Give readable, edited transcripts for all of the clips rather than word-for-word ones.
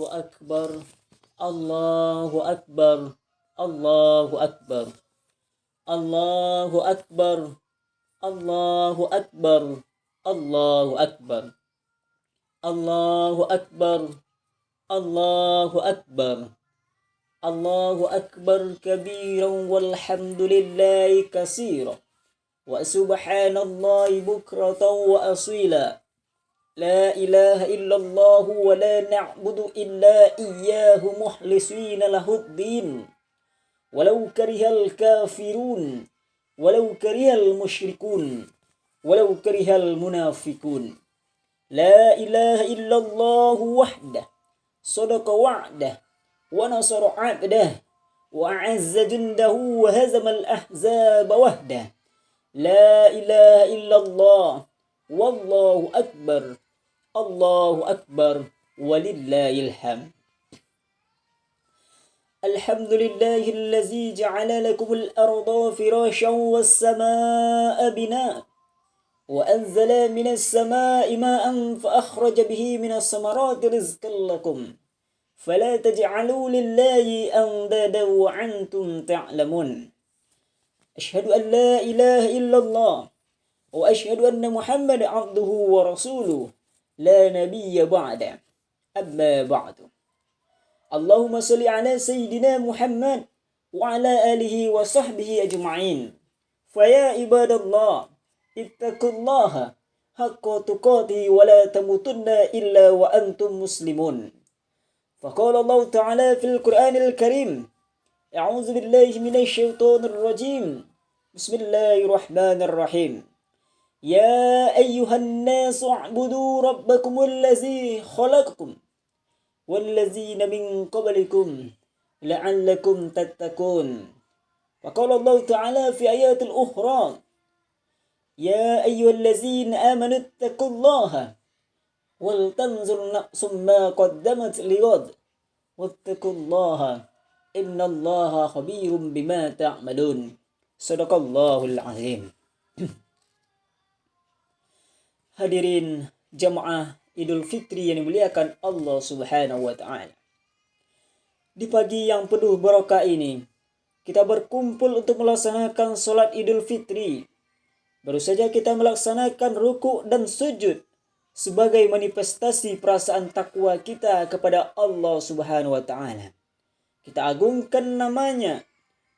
Akbar, Allahu Akbar, Allahu Akbar, Allahu Akbar, Allahu Akbar, Allahu Akbar, Allahu Akbar, Allahu Akbar, Allahu Akbar kabiran walhamdulillahi katsiran wa subhanallahi bukratan wa asila. La ilaha illallah wa la na'budu illa iyyahu mukhlisina lahuddin walau karihal kafirun walau karihal musyrikun walau karihal munafikun. La ilaha illallah wahdah sadaqa wa'dah wa nasara 'abdah wa a'azza jundahu wa hazama al-ahzaba wahdah. La ilaha illallah wallahu akbar, Allahu akbar, walillahil hamd. Alhamdulillahillazi ja'ala lakumul arda firasyan was samaa'a binaa wa anzala minas samaa'i maa'an fa akhraja bihi minas samarati rizqan lakum fala taj'alu lillahi andadan wa antum ta'lamun. Asyhadu an la ilaha illallah wa asyhadu anna Muhammadan 'abduhu wa rasuluhu la nabiyya ba'da. Amma ba'du. Allahumma salli ala sayyidina Muhammad wa ala alihi wa sahbihi ajma'in. Fa ya ibadallah ittaqullaha haqqa tuqatih wa la tamutunna illa wa antum muslimun. Faqala Allah ta'ala fil Qur'anil Karim, a'udzu billahi minasy syaithanir rajim. Bismillahirrahmanirrahim. Ya ayyuhan nasu u'budu rabbakumul ladzi khalaqakum walladzina min qablikum la'allakum tattaqun. Faqala Allah ta'ala fi ayatil ukhra, ya ayyuhallazina amanu ittaqullaha wal tanzur nafsum ma qaddamat lighad wattaqullaha innallaha khabirum bima ta'malun. Shadaqallahul azim. Hadirin jamaah Idul Fitri yang dimuliakan Allah Subhanahu wa taala. Di pagi yang penuh barokah ini, kita berkumpul untuk melaksanakan salat Idul Fitri. Baru saja kita melaksanakan ruku' dan sujud sebagai manifestasi perasaan takwa kita kepada Allah Subhanahu wa taala. Kita agungkan namanya,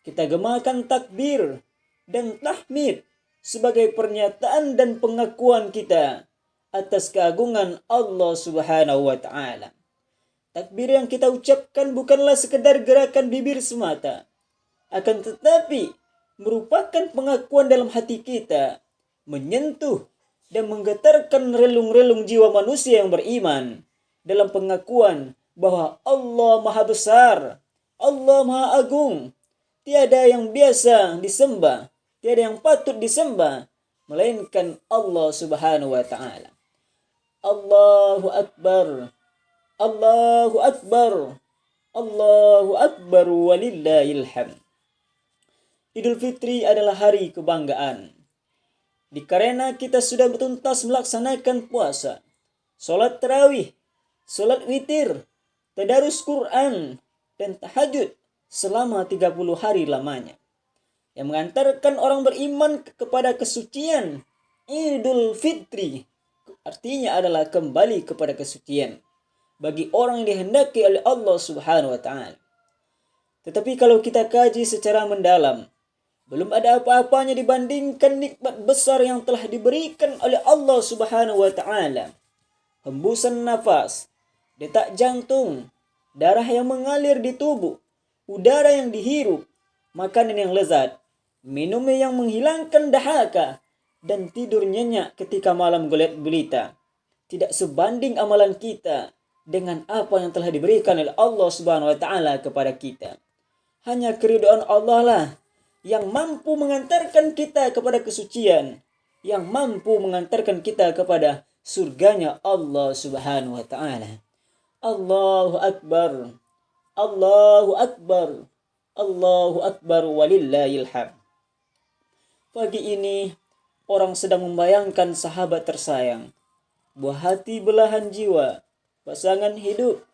kita gemakan takbir dan tahmid sebagai pernyataan dan pengakuan kita atas keagungan Allah Subhanahu wa taala. Takbir yang kita ucapkan bukanlah sekedar gerakan bibir semata, akan tetapi merupakan pengakuan dalam hati kita, menyentuh dan menggetarkan relung-relung jiwa manusia yang beriman dalam pengakuan bahwa Allah Maha Besar, Allah Maha Agung, tiada yang biasa disembah, tiada yang patut disembah melainkan Allah Subhanahu wa taala. Allahu Akbar, Allahu Akbar, Allahu Akbar, walillahil hamd. Idul Fitri adalah hari kebanggaan. Dikarena kita sudah tuntas melaksanakan puasa, salat tarawih, salat witir, tadarus Quran, dan tahajud selama 30 hari lamanya, yang mengantarkan orang beriman kepada kesucian. Idul Fitri artinya adalah kembali kepada kesucian bagi orang yang dihendaki oleh Allah Subhanahu wa taala. Tetapi kalau kita kaji secara mendalam, belum ada apa-apanya dibandingkan nikmat besar yang telah diberikan oleh Allah Subhanahu wa taala. Hembusan nafas, detak jantung, darah yang mengalir di tubuh, udara yang dihirup, makanan yang lezat, minum yang menghilangkan dahaga, dan tidur nyenyak ketika malam gelita. Tidak sebanding amalan kita dengan apa yang telah diberikan oleh Allah Subhanahu wa taala kepada kita. Hanya keridhaan Allah lah yang mampu mengantarkan kita kepada kesucian, yang mampu mengantarkan kita kepada surganya Allah Subhanahu wa taala. Allahu Akbar, Allahu Akbar, Allahu Akbar, walillahil hamd. Pagi ini orang sedang membayangkan sahabat tersayang, buah hati belahan jiwa, pasangan hidup,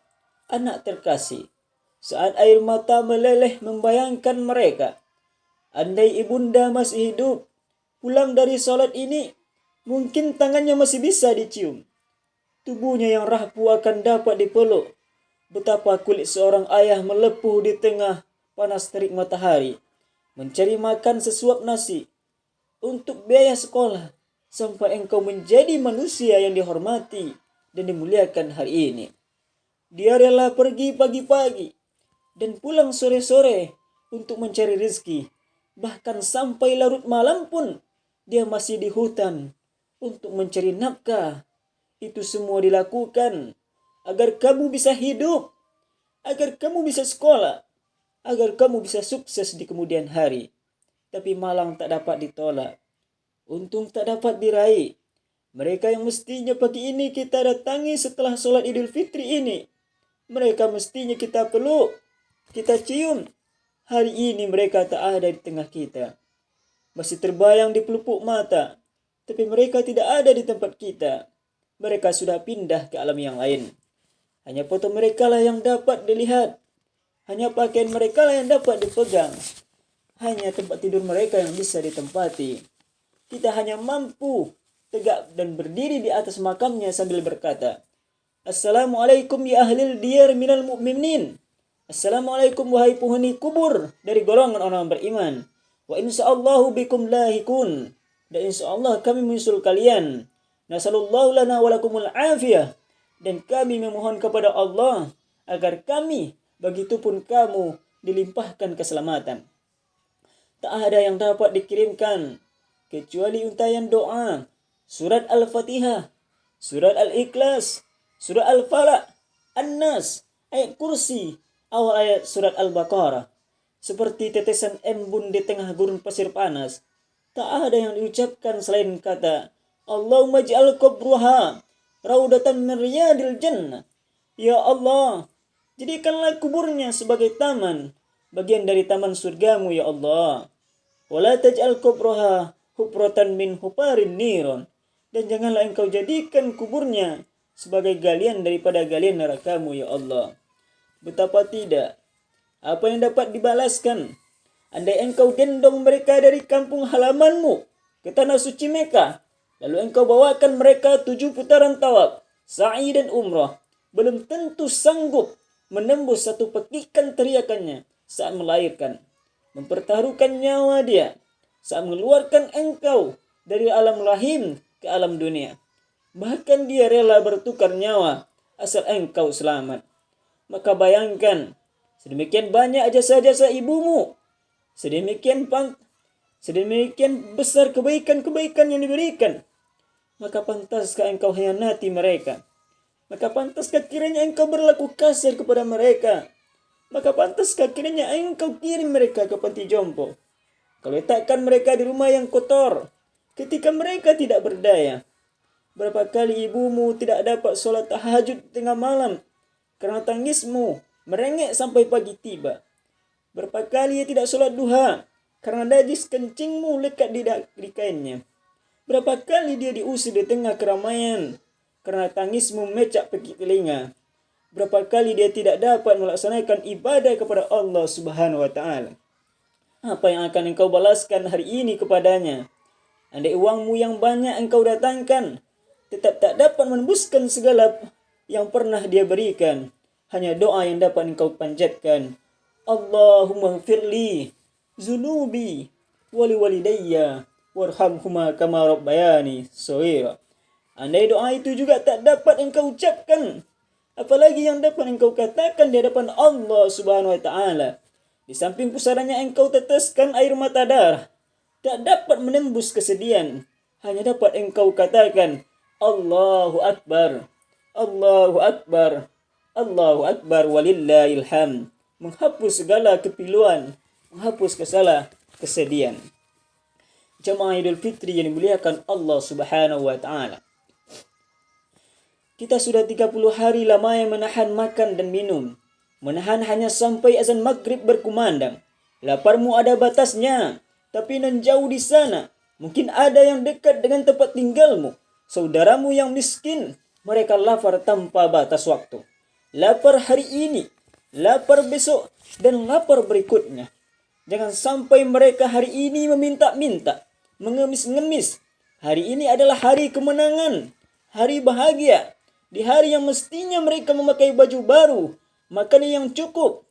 Anak terkasih, saat air mata meleleh membayangkan mereka. Andai ibunda masih hidup, pulang dari sholat ini, mungkin tangannya masih bisa dicium. Tubuhnya yang rapuh akan dapat dipeluk. Betapa kulit seorang ayah melepuh di tengah panas terik matahari, mencari makan sesuap nasi untuk biaya sekolah, sampai engkau menjadi manusia yang dihormati dan dimuliakan hari ini. Dia rela pergi pagi-pagi dan pulang sore-sore untuk mencari rezeki. Bahkan sampai larut malam pun dia masih di hutan untuk mencari nafkah. Itu semua dilakukan agar kamu bisa hidup, agar kamu bisa sekolah, agar kamu bisa sukses di kemudian hari. Tapi malang tak dapat ditolak, untung tak dapat diraih. Mereka yang mestinya pagi ini kita datangi setelah sholat Idul Fitri ini, mereka mestinya kita peluk, kita cium. Hari ini mereka tak ada di tengah kita. Masih terbayang di pelupuk mata, tapi mereka tidak ada di tempat kita. Mereka sudah pindah ke alam yang lain. Hanya foto mereka lah yang dapat dilihat. Hanya pakaian mereka lah yang dapat dipegang. Hanya tempat tidur mereka yang bisa ditempati. Kita hanya mampu tegak dan berdiri di atas makamnya sambil berkata, Assalamualaikum ya ahlil diyar minal mu'minin. Assalamualaikum wahai penghuni kubur dari golongan orang beriman. Wa insyaallahu bikum lahikun. Dan insyaallah kami menyusul kalian. Nasallallahu lana walakumul afiyah. Dan kami memohon kepada Allah agar kami, begitupun kamu, dilimpahkan keselamatan. Tak ada yang dapat dikirimkan kecuali untayan doa, surat Al-Fatihah, surat Al-Ikhlas, surat Al-Falaq, An-Nas, ayat kursi, awal ayat surat Al-Baqarah. Seperti tetesan embun di tengah gurun pasir panas, tak ada yang diucapkan selain kata, Allahumma ja'al qabruha raudatan min riyadil jannah. Ya Allah, jadikanlah kuburnya sebagai taman, bagian dari taman surgamu ya Allah. Wala taj'al qabruha hufratan min hufarin niron. Dan janganlah engkau jadikan kuburnya sebagai galian daripada galian nerakamu ya Allah. Betapa tidak, apa yang dapat dibalaskan andai engkau gendong mereka dari kampung halamanmu ke tanah suci Mekah, lalu engkau bawakan mereka 7 putaran tawaf, sa'i dan umrah, belum tentu sanggup menembus satu petikan teriakannya saat melahirkan, mempertaruhkan nyawa dia saat mengeluarkan engkau dari alam rahim ke alam dunia. Bahkan dia rela bertukar nyawa asal engkau selamat. Maka bayangkan, sedemikian banyak jasa-jasa ibumu, sedemikian besar kebaikan-kebaikan yang diberikan. Maka pantaskah engkau hianati mereka? Maka pantaskah kiranya engkau berlaku kasar kepada mereka? Maka pantaskah kiranya engkau kirim mereka ke panti jompo? Kau letakkan mereka di rumah yang kotor ketika mereka tidak berdaya. Berapa kali ibumu tidak dapat sholat tahajud tengah malam karena tangismu merengek sampai pagi tiba. Berapa kali ia tidak sholat duha karena najis kencingmu lekat di kainnya. Berapa kali dia diusir di tengah keramaian karena tangismu mecak pekik telinga. Berapa kali dia tidak dapat melaksanakan ibadah kepada Allah Subhanahu wa taala. Apa yang akan engkau balaskan hari ini kepadanya? Andai uangmu yang banyak engkau datangkan, tetap tak dapat menembuskan segala yang pernah dia berikan. Hanya doa yang dapat engkau panjatkan. Allahumma firli zunubi wali walidayya warhamhuma kama rabbayani shaghira. Andai doa itu juga tak dapat engkau ucapkan, apalagi yang dapat engkau katakan di hadapan Allah Subhanahu wa taala. Di samping pusarannya engkau teteskan air mata darah, tak dapat menembus kesedihan. Hanya dapat engkau katakan, Allahu Akbar, Allahu Akbar, Allahu Akbar walillahil hamd. Menghapus segala kepiluan, menghapus segala kesedihan. Jamaah Idul Fitri yang dimuliakan Allah Subhanahu wa taala. Kita sudah 30 hari lamanya menahan makan dan minum. Menahan hanya sampai azan maghrib berkumandang. Laparmu ada batasnya, tapi nan jauh di sana. Mungkin ada yang dekat dengan tempat tinggalmu. Saudaramu yang miskin, mereka lapar tanpa batas waktu. lapar hari ini, lapar besok, dan lapar berikutnya. Jangan sampai mereka hari ini meminta-minta, mengemis-ngemis. Hari ini adalah hari kemenangan, hari bahagia. Di hari yang mestinya mereka memakai baju baru, makanan yang cukup.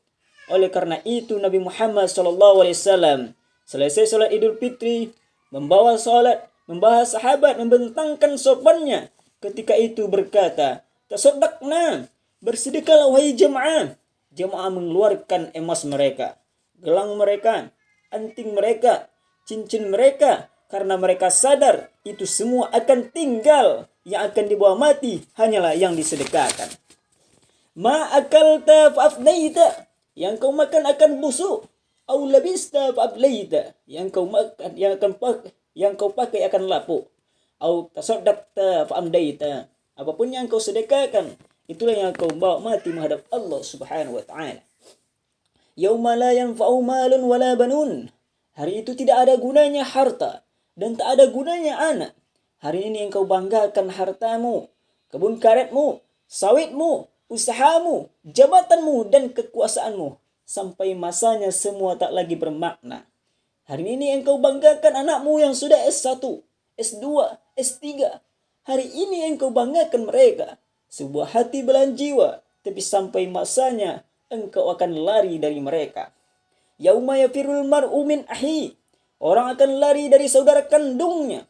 Oleh karena itu Nabi Muhammad SAW selesai salat Idul Fitri, membawa salat, membahas sahabat, membentangkan sopannya. Ketika itu berkata, tasaddaqna, bersedekahlah wahai jemaah. Jemaah mengeluarkan emas mereka, gelang mereka, anting mereka, cincin mereka, karena mereka sadar itu semua akan tinggal. Yang akan dibawa mati hanyalah yang disedekahkan. Ma akalta fa'afnaita, yang kau makan akan busuk. Au labista fa'ablaita, yang kau makan, yang kau pakai akan lapuk. Au tasaddaqta fa'amdaita, apapun yang kau sedekahkan, itulah yang kau bawa mati menghadap Allah Subhanahu wa taala. Yauma la yanfa'u malun wala banun, hari itu tidak ada gunanya harta dan tak ada gunanya anak. Hari ini engkau banggakan hartamu, kebun karetmu, sawitmu, usahamu, jabatanmu, dan kekuasaanmu. Sampai masanya semua tak lagi bermakna. Hari ini engkau banggakan anakmu yang sudah S1, S2, S3. Hari ini engkau banggakan mereka. Sebuah hati belahan jiwa, tapi sampai masanya engkau akan lari dari mereka. Yauma yafirul mar'u min ahi, orang akan lari dari saudara kandungnya.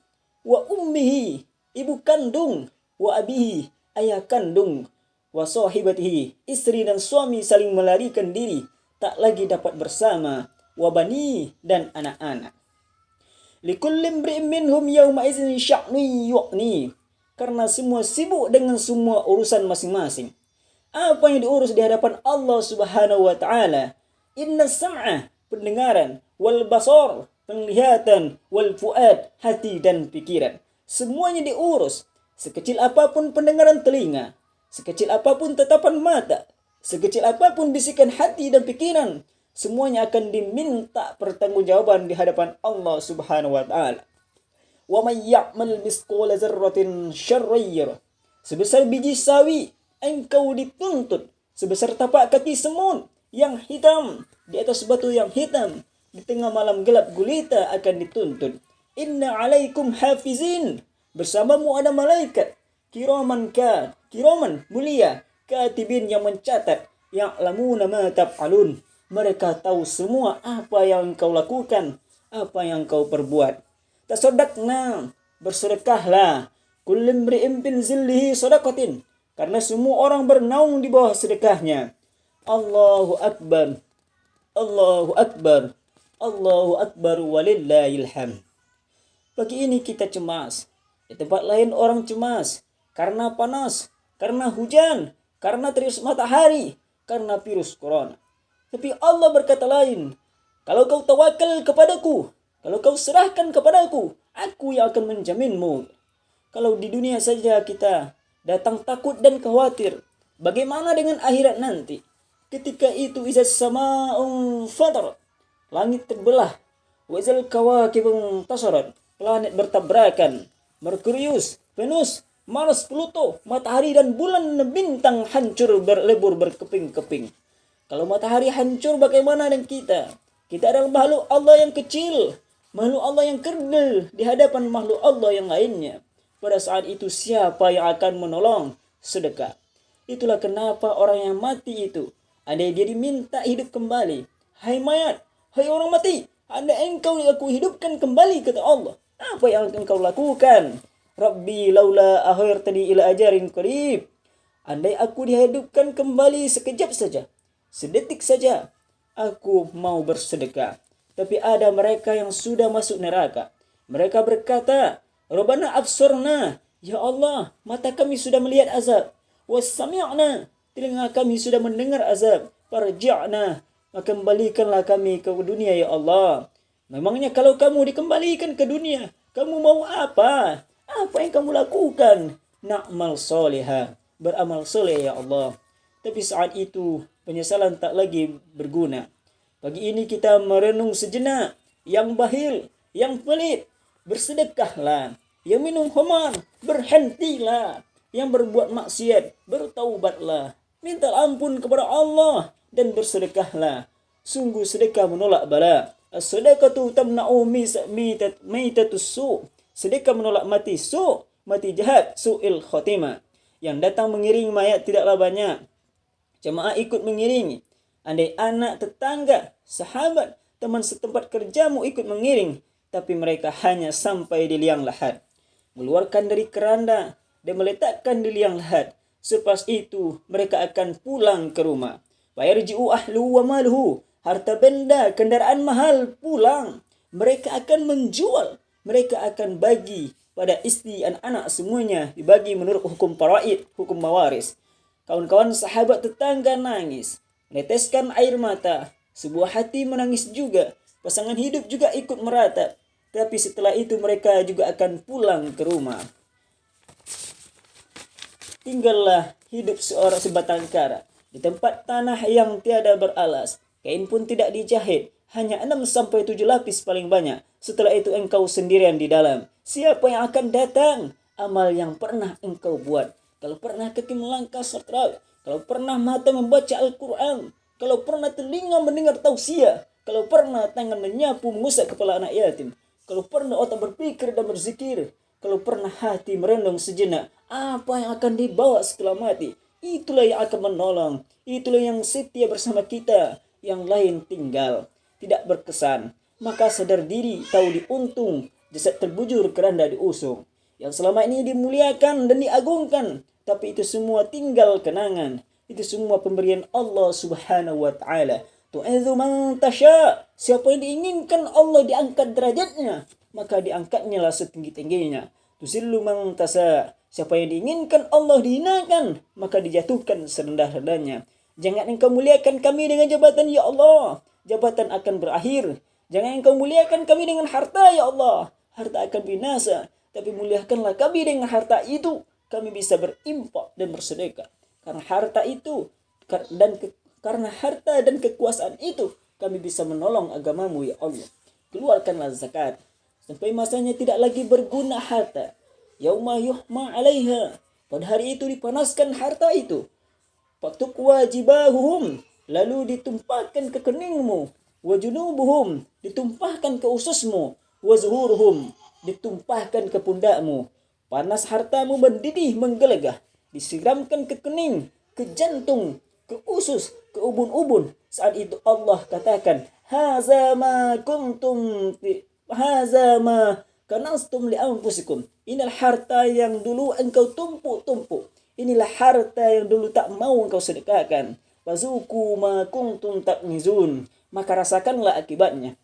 Wa ummihi, ibu kandung. Wa abihi, ayah kandung. Wa sahibatihi, istri dan suami saling melarikan diri, tak lagi dapat bersama. Wa bani, dan anak-anak. Likulli imri'in minhum yawma idzin sya'nu yu'ni, karena semua sibuk dengan semua urusan masing-masing. Apa yang diurus di hadapan Allah Subhanahu wa taala? Inna sam'a, pendengaran, wal basar, penglihatan, wal fuad, hati dan pikiran. Semuanya diurus. Sekecil apapun pendengaran telinga, sekecil apapun tatapan mata, sekecil apapun bisikan hati dan pikiran, semuanya akan diminta pertanggungjawaban di hadapan Allah Subhanahu wa taala. Wa may ya'mal misqala dzarratin syarran yarah. Sebesar biji sawi engkau dituntut, sebesar tapak kaki semut yang hitam di atas batu yang hitam, di tengah malam gelap gulita akan dituntut. Inna alaikum hafizin, bersamamu ada malaikat, kiraman mulia, katibin yang mencatat, ya'lamuna ma taf'alun, mereka tahu semua apa yang kau lakukan, apa yang kau perbuat. Tasaddaqna, bersedekahlah, kullu imri'in bin zillihi sadaqatin, karena semua orang bernaung di bawah sedekahnya. Allahu akbar, Allahu akbar, Allahu akbar walillahil hamd. Pagi ini kita cemas, di tempat lain orang cemas karena panas, karena hujan, karena terik matahari, karena virus corona. Tapi Allah berkata lain, kalau kau tawakal kepadaku, kalau kau serahkan kepadaku, aku yang akan menjaminmu. Kalau di dunia saja kita datang takut dan khawatir, bagaimana dengan akhirat nanti? Ketika itu izas sama'un fatarat, langit terbelah, wa izal kawakibun tasarat, planet bertabrakan, Merkurius, Venus, Mars, Pluto, matahari dan bulan dan bintang hancur berlebur berkeping-keping. Kalau matahari hancur, bagaimana dengan kita? Kita adalah makhluk Allah yang kecil, makhluk Allah yang kerdil di hadapan makhluk Allah yang lainnya. Pada saat itu siapa yang akan menolong? Sedekah. Itulah kenapa orang yang mati itu, andai dia diminta hidup kembali, hai mayat, hai orang mati, andai engkau aku hidupkan kembali, kata Allah, apa yang akan kau lakukan? Rabbi laula akhirtani ila ajarin qarib, andai aku dihidupkan kembali sekejap saja, sedetik saja, aku mau bersedekah. Tapi ada mereka yang sudah masuk neraka. Mereka berkata, Rabbana absurna, ya Allah, mata kami sudah melihat azab. Wassami'na, telinga kami sudah mendengar azab. Farji'na, maka kembalikanlah kami ke dunia ya Allah. Memangnya kalau kamu dikembalikan ke dunia, kamu mau apa? Apa yang kamu lakukan? Na'mal solehah, beramal soleh ya Allah. Tapi saat itu penyesalan tak lagi berguna. Pagi ini kita merenung sejenak. Yang bahil, yang pelit, bersedekahlah. Yang minum khamar, berhentilah. Yang berbuat maksiat, bertaubatlah. minta ampun kepada Allah dan bersedekahlah. Sungguh sedekah menolak bala. As-sadaqatu tamna'u maitatus su'. Sedekah menolak mati su', mati jahat, su'il khotimah. Yang datang mengiring mayat tidaklah banyak. Jemaah ikut mengiringi. Andai anak, tetangga, sahabat, teman setempat kerjamu ikut mengiring, tapi mereka hanya sampai di liang lahat. Mengeluarkan dari keranda dan meletakkan di liang lahat. Selepas itu mereka akan pulang ke rumah. Fayarji'u ahlu wa maluhu. Harta benda, kendaraan mahal pulang. Mereka akan menjual. Mereka akan bagi pada istri dan anak semuanya. Dibagi menurut hukum faraid, hukum mawaris. Kawan-kawan sahabat tetangga nangis. Meneteskan air mata. Sebuah hati menangis juga. Pasangan hidup juga ikut meratap. Tapi setelah itu mereka juga akan pulang ke rumah. Tinggallah hidup seorang sebatang kara di tempat tanah yang tiada beralas. Kain pun tidak dijahit, hanya 6-7 lapis paling banyak. Setelah itu engkau sendirian di dalam. Siapa yang akan datang? Amal yang pernah engkau buat. Kalau pernah kaki melangkah serta, kalau pernah mata membaca Al-Quran, kalau pernah telinga mendengar tausiah, kalau pernah tangan menyapu mengusap kepala anak yatim, kalau pernah otak berpikir dan berzikir, kalau pernah hati merenung sejenak, apa yang akan dibawa setelah mati? Itulah yang akan menolong. Itulah yang setia bersama kita. Yang lain tinggal, tidak berkesan. Maka sadar diri, tahu diuntung, jasad terbujur keranda diusung. Yang selama ini dimuliakan dan diagungkan, tapi itu semua tinggal kenangan. Itu semua pemberian Allah Subhanahu wa taala. Tu'idzu man tasya. Siapa yang diinginkan Allah diangkat derajatnya, maka diangkatnya lah setinggi-tingginya. Tuzillu man tasya. Siapa yang diinginkan Allah dihinakan, maka dijatuhkan serendah-rendahnya. Jangan engkau muliakan kami dengan jabatan, ya Allah. Jabatan akan berakhir. Jangan engkau muliakan kami dengan harta, ya Allah. Harta akan binasa. Tapi muliakanlah kami dengan harta itu. Kami bisa berimpak dan bersedekah. Karena harta itu, karena harta dan kekuasaan itu, kami bisa menolong agamamu, ya Allah. Keluarkanlah zakat. Sampai masanya tidak lagi berguna harta. Yauma yuhma 'alaiha. Pada hari itu dipanaskan harta itu. Fatukwa jibahuhum. Lalu ditumpahkan ke keningmu. Wa junubuhum. Ditumpahkan ke ususmu. Wa zuhuruhum. Ditumpahkan ke pundakmu. Panas hartamu mendidih menggelegah. Disiramkan ke kening, ke jantung, ke usus, ke ubun-ubun. Saat itu Allah katakan, Haza ma kanastum li anfusikum. Inilah harta yang dulu engkau tumpuk-tumpuk. Inilah harta yang dulu tak mau engkau sedekahkan. Fazuku ma kuntum taknizun. Maka rasakanlah akibatnya.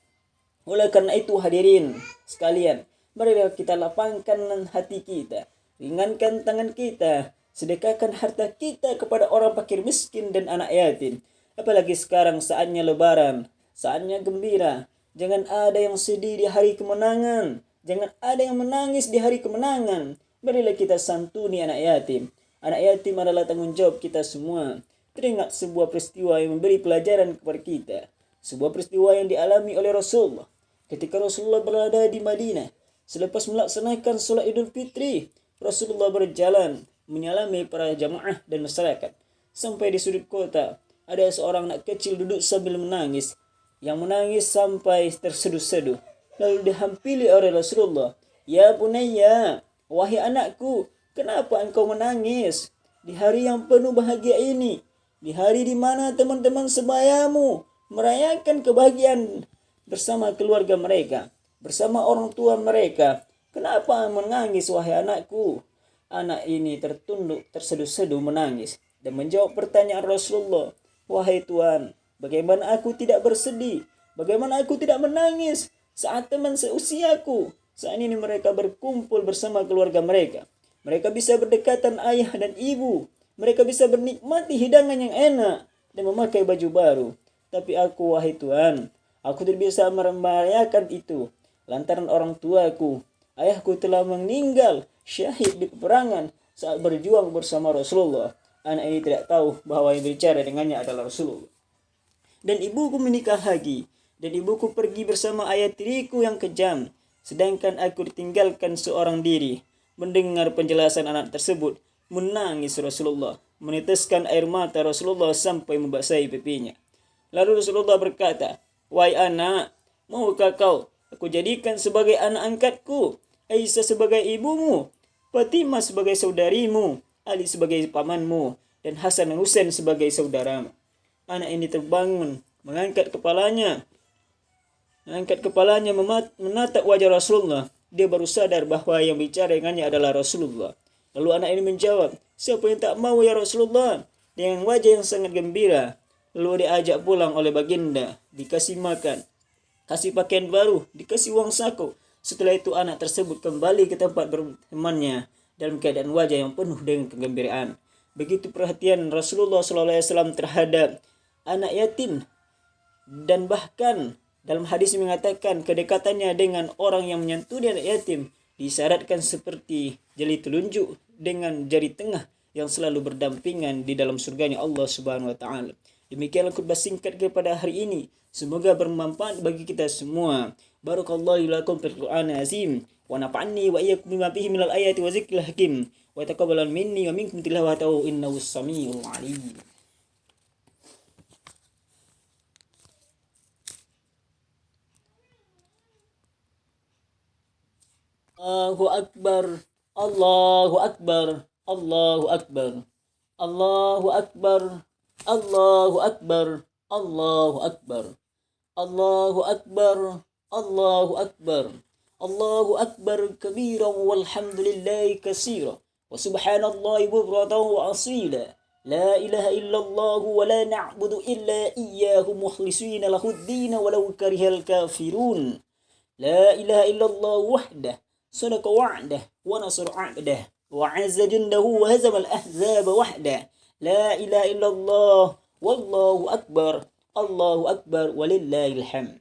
Oleh karena itu hadirin sekalian, mari kita lapangkan hati kita, ringankan tangan kita, sedekahkan harta kita kepada orang fakir miskin dan anak yatim. Apalagi sekarang saatnya lebaran, saatnya gembira. Jangan ada yang sedih di hari kemenangan. Jangan ada yang menangis di hari kemenangan. Marilah kita santuni anak yatim. Anak yatim adalah tanggung jawab kita semua. Teringat sebuah peristiwa yang memberi pelajaran kepada kita. Sebuah peristiwa yang dialami oleh Rasulullah. Ketika Rasulullah berada di Madinah, selepas melaksanakan solat Idul Fitri, Rasulullah berjalan menyalami para jamaah dan masyarakat. Sampai di sudut kota, ada seorang anak kecil duduk sambil menangis. Yang menangis sampai terseduh-seduh. Lalu dihampiri oleh Rasulullah. Ya bunayya, wahai anakku, kenapa engkau menangis? Di hari yang penuh bahagia ini. Di hari di mana teman-teman sebayamu merayakan kebahagiaan bersama keluarga mereka. Bersama orang tua mereka. Kenapa menangis wahai anakku? Anak ini tertunduk, terseduh-seduh menangis. Dan menjawab pertanyaan Rasulullah. Wahai Tuhan, bagaimana aku tidak bersedih? Bagaimana aku tidak menangis? Saat teman seusiaku, saat ini mereka berkumpul bersama keluarga mereka. Mereka bisa berdekatan ayah dan ibu. Mereka bisa bernikmati hidangan yang enak dan memakai baju baru. Tapi aku, wahai Tuhan, aku tidak bisa merayakan itu. Lantaran orang tuaku, ayahku telah meninggal syahid di peperangan saat berjuang bersama Rasulullah. Anak ini tidak tahu bahwa yang bicara dengannya adalah Rasulullah. Dan ibuku menikah lagi. Dan ibuku pergi bersama ayah tiriku yang kejam. Sedangkan aku ditinggalkan seorang diri. Mendengar penjelasan anak tersebut, menangis Rasulullah. meneteskan air mata Rasulullah sampai membasahi pipinya. Lalu Rasulullah berkata, "Wahai anak, maukah kau aku jadikan sebagai anak angkatku, Aisyah sebagai ibumu, Fatimah sebagai saudarimu, Ali sebagai pamanmu, dan Hasan dan Husain sebagai saudaramu?" Anak ini terbangun, mengangkat kepalanya, menatap wajah Rasulullah. Dia baru sadar bahwa yang bicara dengannya adalah Rasulullah. Lalu anak ini menjawab, "Siapa yang tak mau ya Rasulullah?" Dengan wajah yang sangat gembira. Lalu diajak pulang oleh baginda, dikasih makan, kasih pakaian baru, dikasih uang saku. Setelah itu anak tersebut kembali ke tempat bertemannya dalam keadaan wajah yang penuh dengan kegembiraan. Begitu perhatian Rasulullah SAW terhadap anak yatim, dan bahkan dalam hadis mengatakan kedekatannya dengan orang yang menyantuni anak yatim disyaratkan seperti jari telunjuk dengan jari tengah yang selalu berdampingan di dalam surganya Allah Subhanahu wa taala. Demikianlah khutbah singkat kepada hari ini. Semoga bermanfaat bagi kita semua. Barakallahu lakum fil Qur'anil azim wa nafa'ani wa iyyakum bima fihi minal ayati wa zikril hakim wa taqabbal minni wa minkum tilawatahu innahu samiul alim. Allahu akbar, Allahu akbar, Allahu akbar, Allahu akbar, Allahu akbar, Allahu akbar, Allahu akbar, Allahu akbar, Allahu akbar kabiran walhamdulillahi katsira wa subhanallahi bukratan wa asila. La ilaha illallah wa la na'budu illa iyyahu mukhlishina lahud-din walau karihal kafirun. La ilaha illallah wahdah صدق وعده ونصر عبده وعز جنده وهزم الأحزاب وحده. لا إله إلا الله والله أكبر الله أكبر ولله الحمد.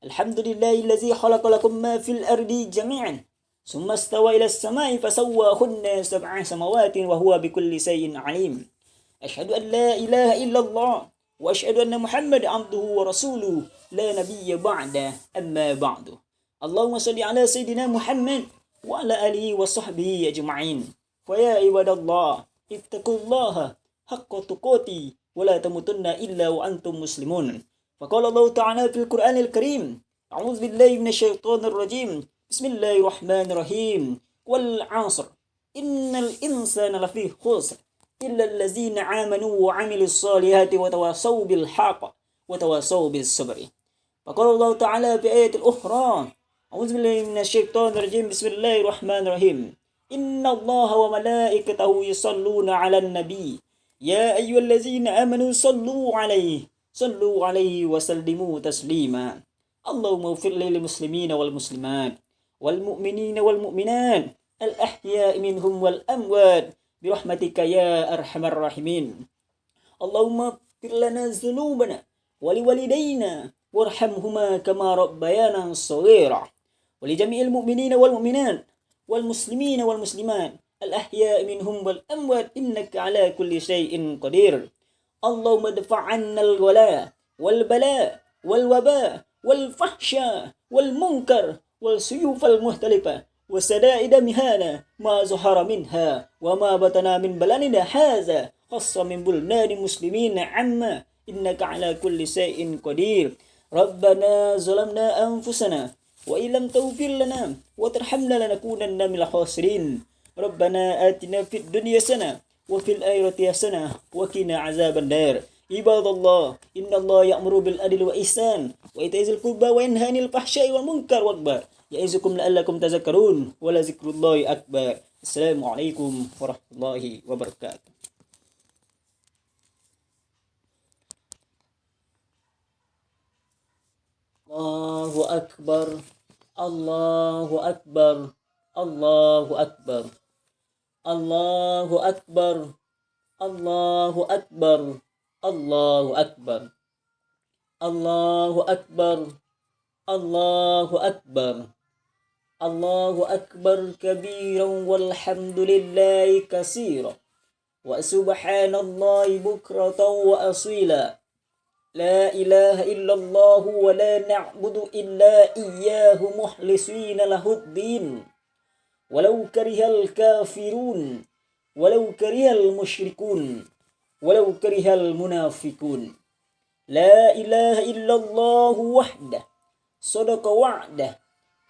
الحمد لله الذي خلق لكم ما في الأرض جميعا ثم استوى إلى السماء فسواهن سبع سماوات وهو بكل شيء عليم. أشهد أن لا إله إلا الله وأشهد أن محمد عبده ورسوله لا نبي بعده أما بعد. اللهم صل على سيدنا محمد وعلى آله وصحبه أجمعين. فيا عباد الله اتقوا الله حق تقاته ولا تموتن إلا وأنتم مسلمون. فقال الله تعالى في القرآن الكريم: أعوذ بالله من الشيطان الرجيم بسم الله الرحمن الرحيم والعصر إن الإنسان لفي خسر إلا الذين آمنوا وعملوا الصالحات وتواصوا بالحق وتواصوا بالصبر. فقال الله تعالى في آية أخرى: أعوذ بالله من الشيطان الرجيم بسم الله الرحمن الرحيم إن الله وملائكته يصلون على النبي يا أيها الذين آمنوا صلوا عليه وسلموا تسليما. اللهم اغفر للمسلمين والمسلمات والمؤمنين والمؤمنات الأحياء منهم والأموات برحمتك يا أرحم الراحمين. اللهم اغفر لنا ذنوبنا ولوالدينا وارحمهما كما ربيانا صغيرا ولجميع المؤمنين والمؤمنات والمسلمين والمسلمات الأحياء منهم والأموات إنك على كل شيء قدير. اللهم ادفع عنا الولاء والبلاء والوباء والفحشاء والمنكر والسيوف المختلفة وسدائد مهانة ما ظهر منها وما بطن من بلدنا هذا خاصة من بلدان المسلمين عامة إنك على كل شيء قدير. ربنا ظلمنا أنفسنا وإن لم تغفر لنا وترحمنا لنكونن من الخاسرين. ربنا آتنا في الدنيا حسنة وفي الآخرة حسنة وقنا عذاب النار. عباد الله إن الله يأمر بالعدل والإحسان وإيتاء ذي القربى وينهى عن الفحشاء والمنكر والبغي يعظكم لعلكم تذكرون ولذكر الله أكبر. السلام عليكم ورحمة الله وبركاته. الله أكبر الله أكبر الله أكبر الله أكبر الله أكبر الله أكبر الله أكبر الله أكبر الله أكبر كبيرا والحمد لله كثيرا وسبحان الله بكرة وأصيلا. لا إله إلا الله ولا نعبد إلا إياه مخلصين له الدين ولو كره الكافرون. walau karihal musyrikun walau karihal munafikun. La ilaha illallah wahdah sadaqa wa'dah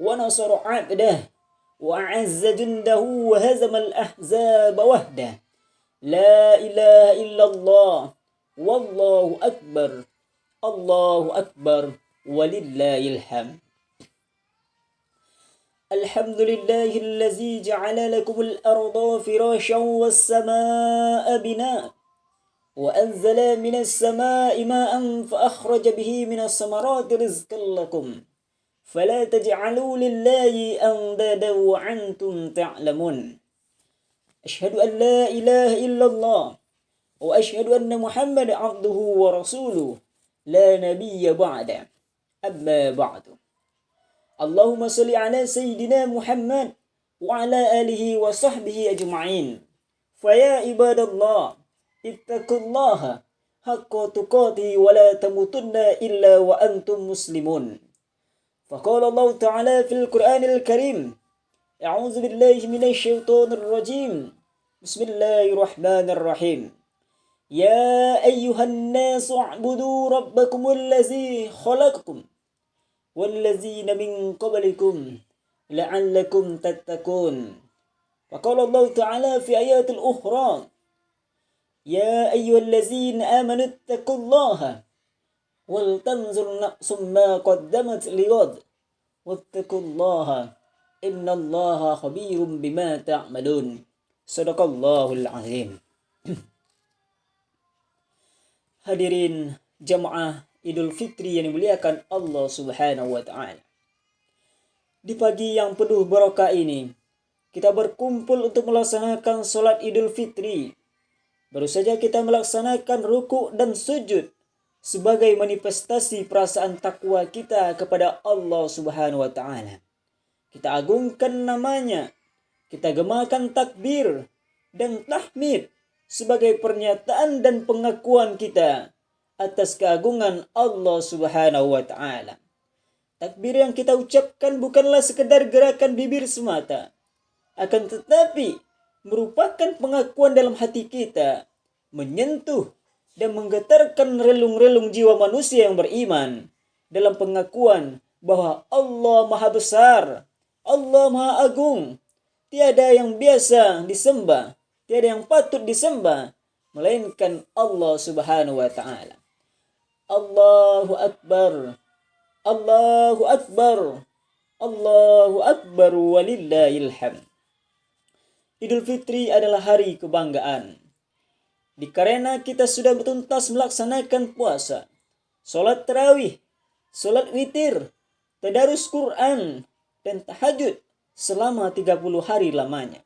wa nasara 'abdah wa a'azza jundahu wa hazama al-ahzaba wahdah. La ilaha illallah wallahu akbar. Allahu akbar walillahil hamd. Alhamdulillahillazi ja'ala lakumul arda firasyan was samaa'a binaa wa anzala minas samaa'i maa'an fa akhraja bihi minas samarati rizqan lakum fala taj'alu lillahi andadan wa antum ta'lamun. Asyhadu an la ilaha illallah wa asyhadu anna Muhammadan 'abduhu wa rasuluhu la nabiyya ba'da. Amma ba'du. Allahumma salli ala sayyidina Muhammad wa ala alihi wa sahbihi ajma'in. Fa ya ibadallah ittaqullaha haqqa tuqatih wa la tamutunna illa wa antum muslimun. Faqala Allah Ta'ala fil Qur'anil Karim, a'udzu billahi minasy syaithanir rajim. Bismillahirrahmanirrahim. Ya ayyuhan nasu u'budu rabbakumul ladzi khalaqakum walladzina min qablikum la'allakum tattaqun. Wa qala Allah Ta'ala fi ayatil ukhra, ya ayyuhallazina amanu ittaqullaha wal tanzur nafsum ma qaddamat lighad wattaqullaha innallaha khabirum bima ta'malun. Shadaqallahul azim. Hadirin jamaah Idul Fitri yang dimuliakan Allah Subhanahu wa taala. Di pagi yang penuh barokah ini, kita berkumpul untuk melaksanakan salat Idul Fitri. Baru saja kita melaksanakan ruku' dan sujud sebagai manifestasi perasaan takwa kita kepada Allah Subhanahu wa taala. Kita agungkan namanya, kita gemakan takbir dan tahmid sebagai pernyataan dan pengakuan kita atas keagungan Allah Subhanahu wa taala. Takbir yang kita ucapkan bukanlah sekedar gerakan bibir semata, akan tetapi merupakan pengakuan dalam hati kita, menyentuh dan menggetarkan relung-relung jiwa manusia yang beriman dalam pengakuan bahwa Allah Maha Besar, Allah Maha Agung, tiada yang biasa disembah, tiada yang patut disembah melainkan Allah Subhanahu wa taala. Allahu akbar. Allahu akbar. Allahu akbar walillahil hamd. Idul Fitri adalah hari kebanggaan. Dikarena kita sudah tuntas melaksanakan puasa, salat tarawih, salat witir, tadarus Quran dan tahajud selama 30 hari lamanya,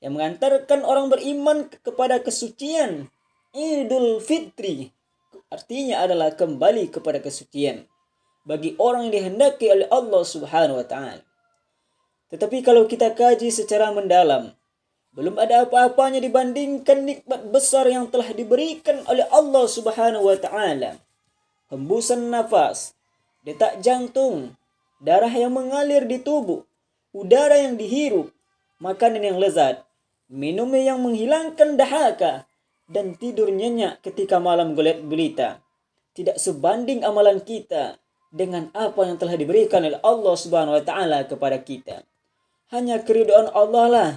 yang mengantarkan orang beriman kepada kesucian. Idul Fitri artinya adalah kembali kepada kesucian bagi orang yang dihendaki oleh Allah Subhanahu wa taala. Tetapi kalau kita kaji secara mendalam, belum ada apa-apanya dibandingkan nikmat besar yang telah diberikan oleh Allah Subhanahu wa taala. Hembusan nafas, detak jantung, darah yang mengalir di tubuh, udara yang dihirup, makanan yang lezat, minum yang menghilangkan dahaga, dan tidur nyenyak ketika malam gulita. Tidak sebanding amalan kita dengan apa yang telah diberikan oleh Allah Subhanahu wa taala kepada kita. Hanya keridhaan Allah lah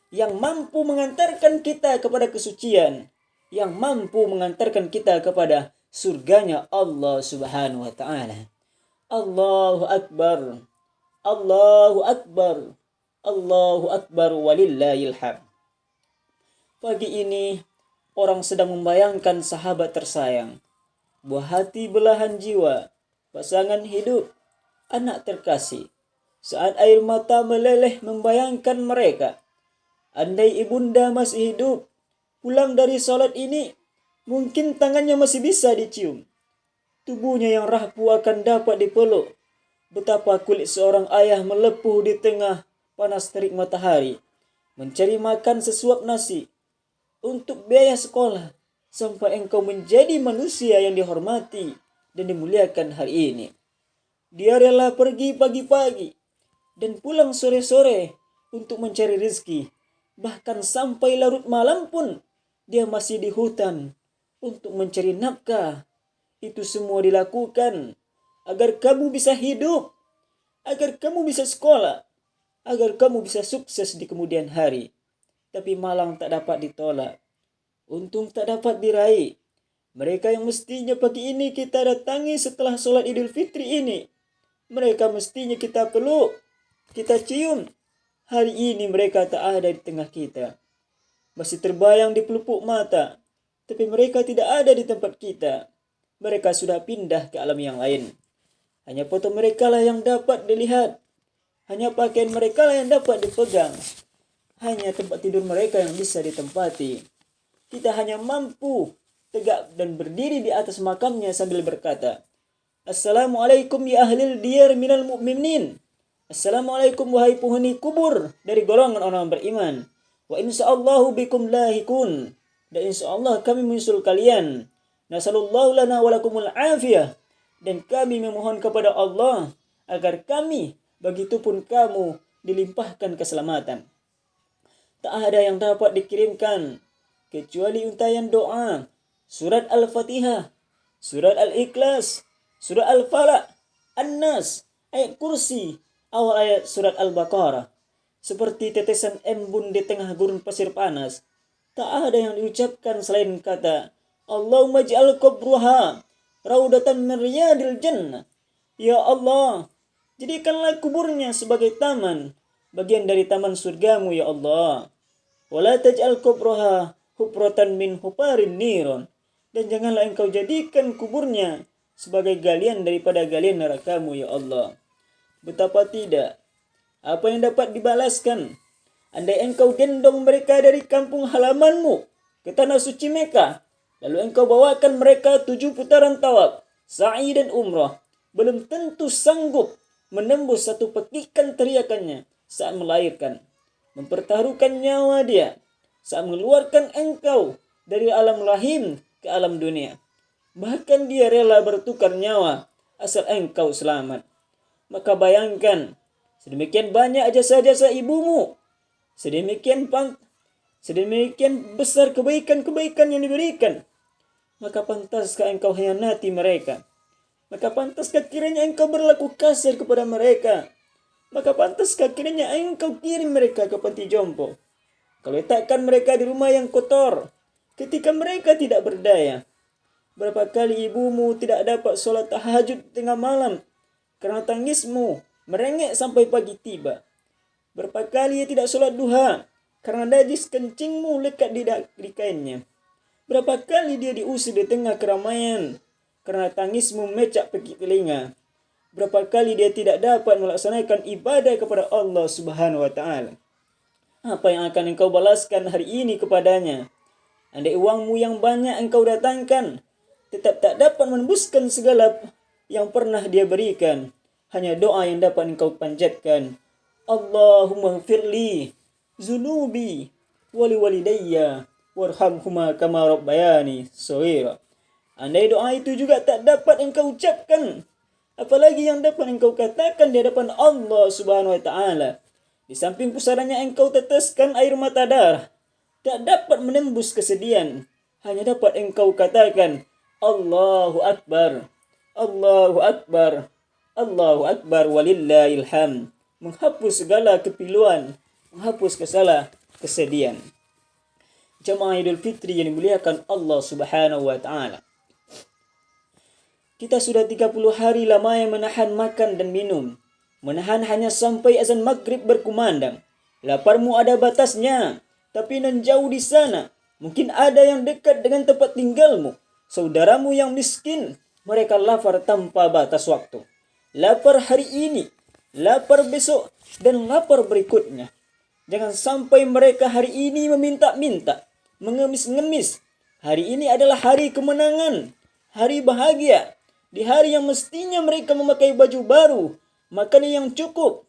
yang mampu mengantarkan kita kepada kesucian, yang mampu mengantarkan kita kepada surganya Allah Subhanahu wa taala. Allahu akbar. Allahu akbar. Allahu akbar walillahil hamd. Pagi ini orang sedang membayangkan sahabat tersayang, buah hati belahan jiwa, pasangan hidup, anak terkasih. Saat air mata meleleh membayangkan mereka. Andai ibunda masih hidup, pulang dari salat ini, mungkin tangannya masih bisa dicium. Tubuhnya yang rapuh akan dapat dipeluk. Betapa kulit seorang ayah melepuh di tengah panas terik matahari, mencari makan sesuap nasi untuk biaya sekolah, sampai engkau menjadi manusia yang dihormati dan dimuliakan hari ini. Dia rela pergi pagi-pagi dan pulang sore-sore untuk mencari rezeki Bahkan sampai larut malam pun dia masih di hutan untuk mencari nafkah. Itu semua dilakukan agar kamu bisa hidup, agar kamu bisa sekolah, agar kamu bisa sukses di kemudian hari. Tapi malang tak dapat ditolak, untung tak dapat diraih. Mereka yang mestinya pagi ini kita datangi setelah sholat Idul Fitri ini, mereka mestinya kita peluk, kita cium. Hari ini mereka tak ada di tengah kita. Masih terbayang di pelupuk mata, tapi mereka tidak ada di tempat kita. Mereka sudah pindah ke alam yang lain. Hanya foto mereka lah yang dapat dilihat. Hanya pakaian mereka lah yang dapat dipegang. Hanya tempat tidur mereka yang bisa ditempati. Kita hanya mampu tegak dan berdiri di atas makamnya sambil berkata, Assalamualaikum ya ahlil diyar minal mu'minin. Assalamualaikum wahai penghuni kubur dari golongan orang beriman. Wa insyaallahu bikum lahikun. Dan insyaallah kami menyusul kalian. Nasallallahu lana walakumul afiyah. Dan kami memohon kepada Allah agar kami, begitupun kamu, dilimpahkan keselamatan. Tak ada yang dapat dikirimkan kecuali untayan doa, surat Al-Fatihah, surat Al-Ikhlas, surat Al-Falaq, An-Nas, ayat kursi, awal ayat surat Al-Baqarah. Seperti tetesan embun di tengah gurun pasir panas, tak ada yang diucapkan selain kata Allahumma ja'al qabruha raudatan min riyadil jannah. Ya Allah, jadikanlah kuburnya sebagai taman, bagian dari taman surgamu ya Allah. Wala taj'al qabruha hufratan min hufarin niron. Dan janganlah engkau jadikan kuburnya sebagai galian daripada galian nerakamu ya Allah. Betapa tidak, apa yang dapat dibalaskan andai engkau gendong mereka dari kampung halamanmu ke tanah suci Mekah, lalu engkau bawakan mereka 7 putaran tawaf, sa'i dan umrah, belum tentu sanggup menembus satu petikan teriakannya saat melahirkan, mempertaruhkan nyawa dia saat mengeluarkan engkau dari alam rahim ke alam dunia. Bahkan dia rela bertukar nyawa asal engkau selamat. Maka bayangkan, sedemikian banyak jasa-jasa ibumu, sedemikian besar kebaikan-kebaikan yang diberikan. Maka pantaskah engkau hianati mereka? Maka pantaskah kiranya engkau berlaku kasar kepada mereka? Maka pantaskah kiranya engkau kirim mereka ke panti jompo? Kau letakkan mereka di rumah yang kotor ketika mereka tidak berdaya. Berapa kali ibumu tidak dapat sholat tahajud tengah malam karena tangismu merengek sampai pagi tiba. Berapa kali ia tidak sholat duha karena najis kencingmu lekat di kainnya. Berapa kali dia diusir di tengah keramaian karena tangismu mecak pekik telinga. Berapa kali dia tidak dapat melaksanakan ibadah kepada Allah Subhanahu wa taala. Apa yang akan engkau balaskan hari ini kepadanya? Andai uangmu yang banyak engkau datangkan, tetap tak dapat menembuskan segala yang pernah dia berikan. Hanya doa yang dapat engkau panjatkan. Allahumma firli zunubi wali walidayya warhamhuma kama rabbayani shaghira. Andai doa itu juga tak dapat engkau ucapkan, apalagi yang dapat engkau katakan di hadapan Allah Subhanahu wa taala. Di samping pusarannya engkau teteskan air mata darah, tak dapat menembus kesedihan. Hanya dapat engkau katakan Allahu Akbar, Allahu Akbar, Allahu Akbar walillahil hamd. Menghapus segala kepiluan, menghapus segala kesedihan. Jamaah Idul Fitri yang dimuliakan Allah Subhanahu wa taala. Kita sudah 30 hari lamanya menahan makan dan minum. Menahan hanya sampai azan maghrib berkumandang. Laparmu ada batasnya, tapi nan jauh di sana. Mungkin ada yang dekat dengan tempat tinggalmu. Saudaramu yang miskin, mereka lapar tanpa batas waktu. Lapar hari ini, lapar besok, dan lapar berikutnya. Jangan sampai mereka hari ini meminta-minta, mengemis-ngemis. Hari ini adalah hari kemenangan, hari bahagia. Di hari yang mestinya mereka memakai baju baru, makanan yang cukup.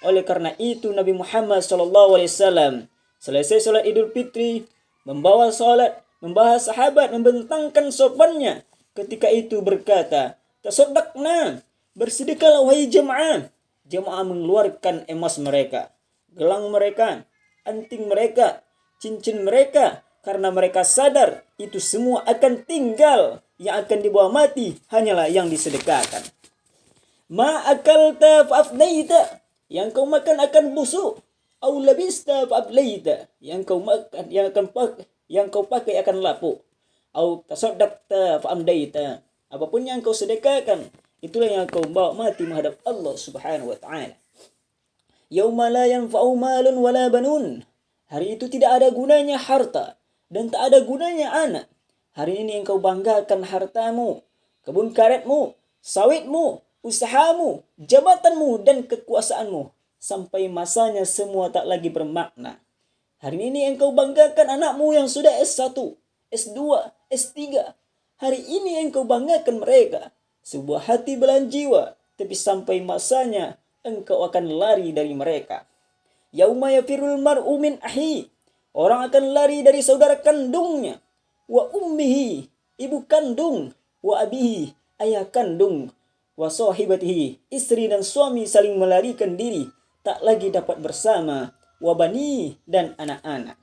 Oleh karena itu Nabi Muhammad SAW selesai salat Idul Fitri, membawa salat, membahas sahabat, membentangkan sopannya. Ketika itu berkata, tasaddaqna, bersedekahlah wahai jemaah. Jemaah mengeluarkan emas mereka, gelang mereka, anting mereka, cincin mereka, karena mereka sadar itu semua akan tinggal. Yang akan dibawa mati hanyalah yang disedekahkan. Ma akalta fa'afnaita, yang kau makan akan busuk. Au labista fa'ablaita, yang kau makan yang kau pakai akan lapuk. Au tasaddaqta fa'amdaita, apapun yang kau sedekahkan itulah yang kau bawa mati menghadap Allah Subhanahu wa taala. Yauma la yanfa'u malun wala banun, hari itu tidak ada gunanya harta dan tak ada gunanya anak. Hari ini engkau banggakan hartamu, kebun karetmu, sawitmu, usahamu, jabatanmu, dan kekuasaanmu. Sampai masanya semua tak lagi bermakna. Hari ini engkau banggakan anakmu yang sudah S1, S2, S3. Hari ini engkau banggakan mereka. Sebuah hati belahan jiwa. Tapi sampai masanya engkau akan lari dari mereka. Yauma yafirul mar'u min ahi, orang akan lari dari saudara kandungnya. Wa ummihi, ibu kandung. Wa abihi, ayah kandung. Wa sahibatihi, istri dan suami saling melarikan diri, tak lagi dapat bersama. Wa bani, dan anak-anak.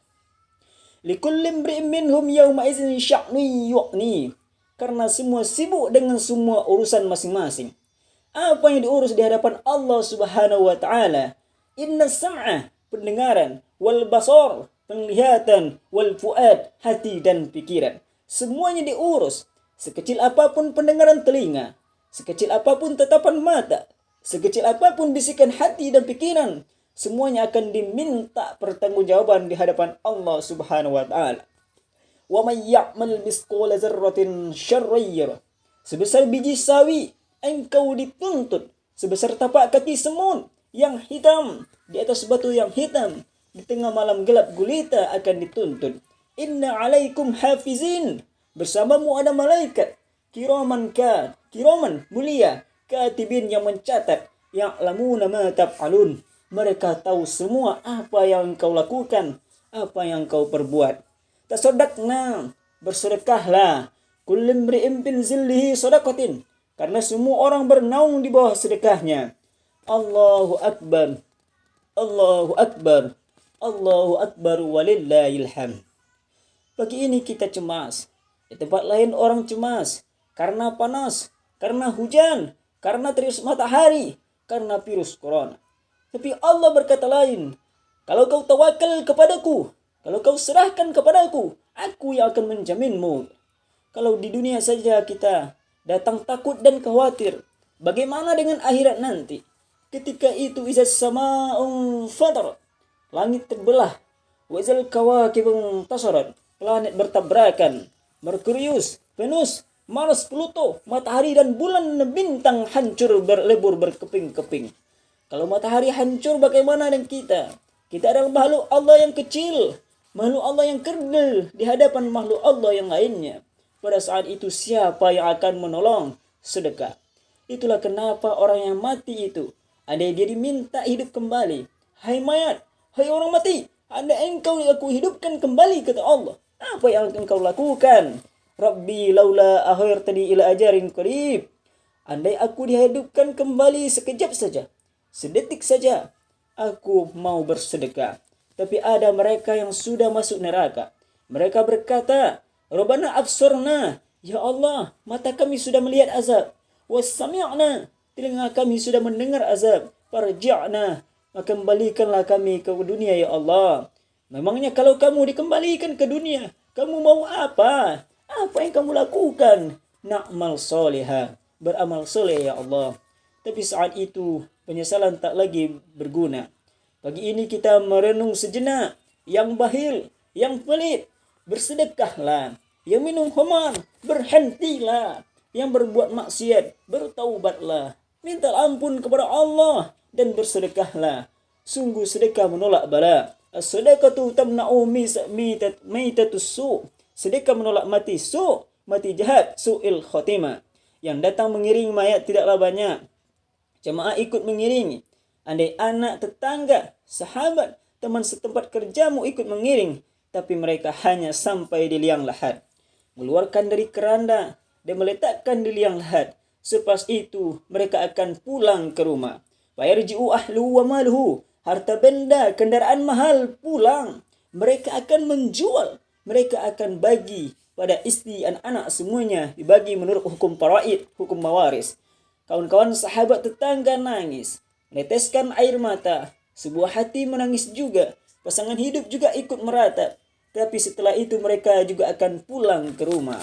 Likulli imri'in minhum yawma idzin sya'nu yu'ni, karena semua sibuk dengan semua urusan masing-masing. Apa yang diurus di hadapan Allah Subhanahu wa taala? Inna sam'a, pendengaran, wal basar, penglihatan, wal fuad, hati dan pikiran. Semuanya diurus. Sekecil apapun pendengaran telinga, sekecil apapun tatapan mata, sekecil apapun bisikan hati dan pikiran, semuanya akan diminta pertanggungjawaban di hadapan Allah Subhanahu wa taala. Wa may ya'mal misqala dzarratin syarran yarah, sebesar biji sawi engkau dituntut, sebesar tapak kaki semut yang hitam di atas batu yang hitam, di tengah malam gelap gulita akan dituntut. Inna alaikum hafizin, bersamamu ada malaikat, kiraman mulia, katibin yang mencatat, ya'lamuna ma taf'alun, mereka tahu semua apa yang kau lakukan, apa yang kau perbuat. Tasaddaqna, bersedekahlah, kullu imri'in bin zillihi sadaqatin, karena semua orang bernaung di bawah sedekahnya. Allahu akbar, Allahu akbar, Allahu akbar walillahil hamd. Pagi ini kita cemas, di tempat lain orang cemas karena panas, karena hujan, karena terik matahari, karena virus corona. Tapi Allah berkata lain, kalau kau tawakal kepadaku, kalau kau serahkan kepadaku, aku yang akan menjaminmu. Kalau di dunia saja kita datang takut dan khawatir, bagaimana dengan akhirat nanti? Ketika itu izas sama'un fatarat, langit terbelah. Wa izal kawakibun tasarat, planet bertabrakan. Merkurius, Venus, Mars, Pluto, matahari dan bulan dan bintang hancur berlebur berkeping-keping. Kalau matahari hancur, bagaimana dengan kita? Kita adalah makhluk Allah yang kecil, makhluk Allah yang kerdil di hadapan makhluk Allah yang lainnya. Pada saat itu siapa yang akan menolong? Sedekah. Itulah kenapa orang yang mati itu, andai dia diminta hidup kembali, hai mayat, hai orang mati, andai engkau aku hidupkan kembali, kata Allah, apa yang akan kau lakukan? Rabbi laula akhirtani ila ajarin qarib, andai aku dihidupkan kembali sekejap saja, sedetik saja, aku mau bersedekah. Tapi ada mereka yang sudah masuk neraka. Mereka berkata, Rabbana absurna, ya Allah, mata kami sudah melihat azab. Wassami'na, telinga kami sudah mendengar azab. Farji'na, maka kembalikanlah kami ke dunia, ya Allah. Memangnya kalau kamu dikembalikan ke dunia, kamu mau apa? Apa yang kamu lakukan? Na'mal solehah, beramal soleh, ya Allah. Tapi saat itu penyesalan tak lagi berguna. Pagi ini kita merenung sejenak. Yang bahil, yang pelit, bersedekahlah. Yang minum khamar, berhentilah. Yang berbuat maksiat, bertaubatlah. Minta ampun kepada Allah dan bersedekahlah. Sungguh sedekah menolak bala. As-sadaqatu tamna'u maitatus su'. Sedekah menolak mati su', mati jahat, su'il khotimah. Yang datang mengiring mayat tidaklah banyak. Jemaah ikut mengiringi. Andai anak, tetangga, sahabat, teman setempat kerjamu ikut mengiring, tapi mereka hanya sampai di liang lahat. Mengeluarkan dari keranda dan meletakkan di liang lahat. Selepas itu mereka akan pulang ke rumah. Fayarji'u ahlu wa maluhu, harta benda, kendaraan mahal pulang. Mereka akan menjual, mereka akan bagi pada istri, anak-anak semuanya dibagi menurut hukum faraid, hukum mawaris. Kawan-kawan sahabat tetangga nangis, meneteskan air mata. Sebuah hati menangis juga. Pasangan hidup juga ikut meratap. Tapi setelah itu mereka juga akan pulang ke rumah.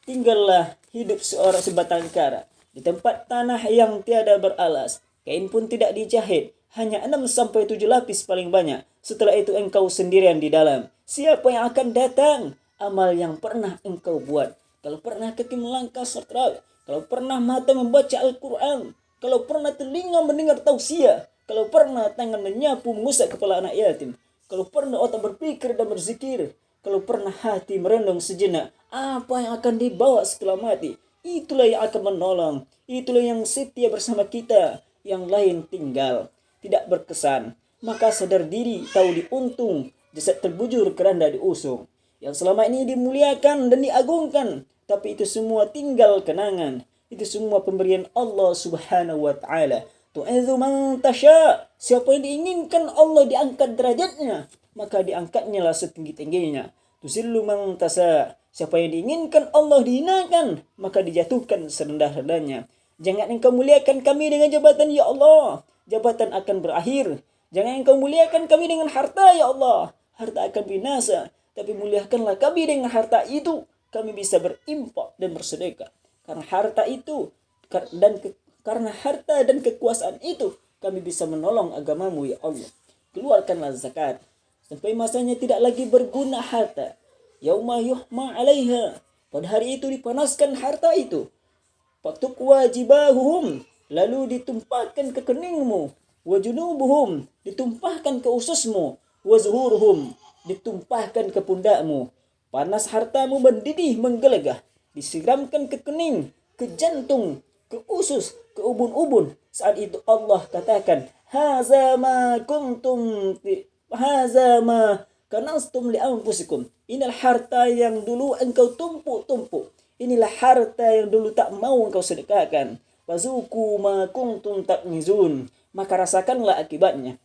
Tinggallah hidup seorang sebatang kara di tempat tanah yang tiada beralas. Kain pun tidak dijahit, hanya 6-7 lapis paling banyak. Setelah itu engkau sendirian di dalam. Siapa yang akan datang? Amal yang pernah engkau buat. Kalau pernah kaki melangkah serta, kalau pernah mata membaca Al-Quran, kalau pernah telinga mendengar tausiah, kalau pernah tangan menyapu mengusap kepala anak yatim, kalau pernah otak berpikir dan berzikir, kalau pernah hati merenung sejenak, apa yang akan dibawa setelah mati? Itulah yang akan menolong. Itulah yang setia bersama kita. Yang lain tinggal, tidak berkesan. Maka sadar diri, tahu diuntung, jasad terbujur keranda diusung. Yang selama ini dimuliakan dan diagungkan, tapi itu semua tinggal kenangan. Itu semua pemberian Allah Subhanahu wa taala. Tu'idzu man tasya. Siapa yang diinginkan Allah diangkat derajatnya, maka diangkatnya lah setinggi-tingginya. Tuzillu man tasya. Siapa yang diinginkan Allah dihinakan, maka dijatuhkan serendah-rendahnya. Jangan engkau muliakan kami dengan jabatan, ya Allah. Jabatan akan berakhir. Jangan engkau muliakan kami dengan harta, ya Allah. Harta akan binasa. Tapi muliakanlah kami dengan harta itu. Kami bisa berinfak dan bersedekah. Karena harta itu karena harta dan kekuasaan itu kami bisa menolong agamamu, ya Allah. Keluarkanlah zakat sampai masanya tidak lagi berguna harta. Yauma yuhma 'alaiha. Pada hari itu dipanaskan harta itu. Fatukwa jibahuhum, lalu ditumpahkan ke keningmu. Wa junubuhum, ditumpahkan ke ususmu. Wa zuhuruhum, ditumpahkan ke pundakmu. Panas hartamu mendidih menggelegah, disiramkan ke kening, ke jantung, ke usus, ke ubun-ubun. Saat itu Allah katakan, haza ma kanastum li anfusikum. Inilah harta yang dulu engkau tumpuk-tumpuk. Inilah harta yang dulu tak mau engkau sedekahkan. Fazuku ma kuntum taknizun. Maka rasakanlah akibatnya.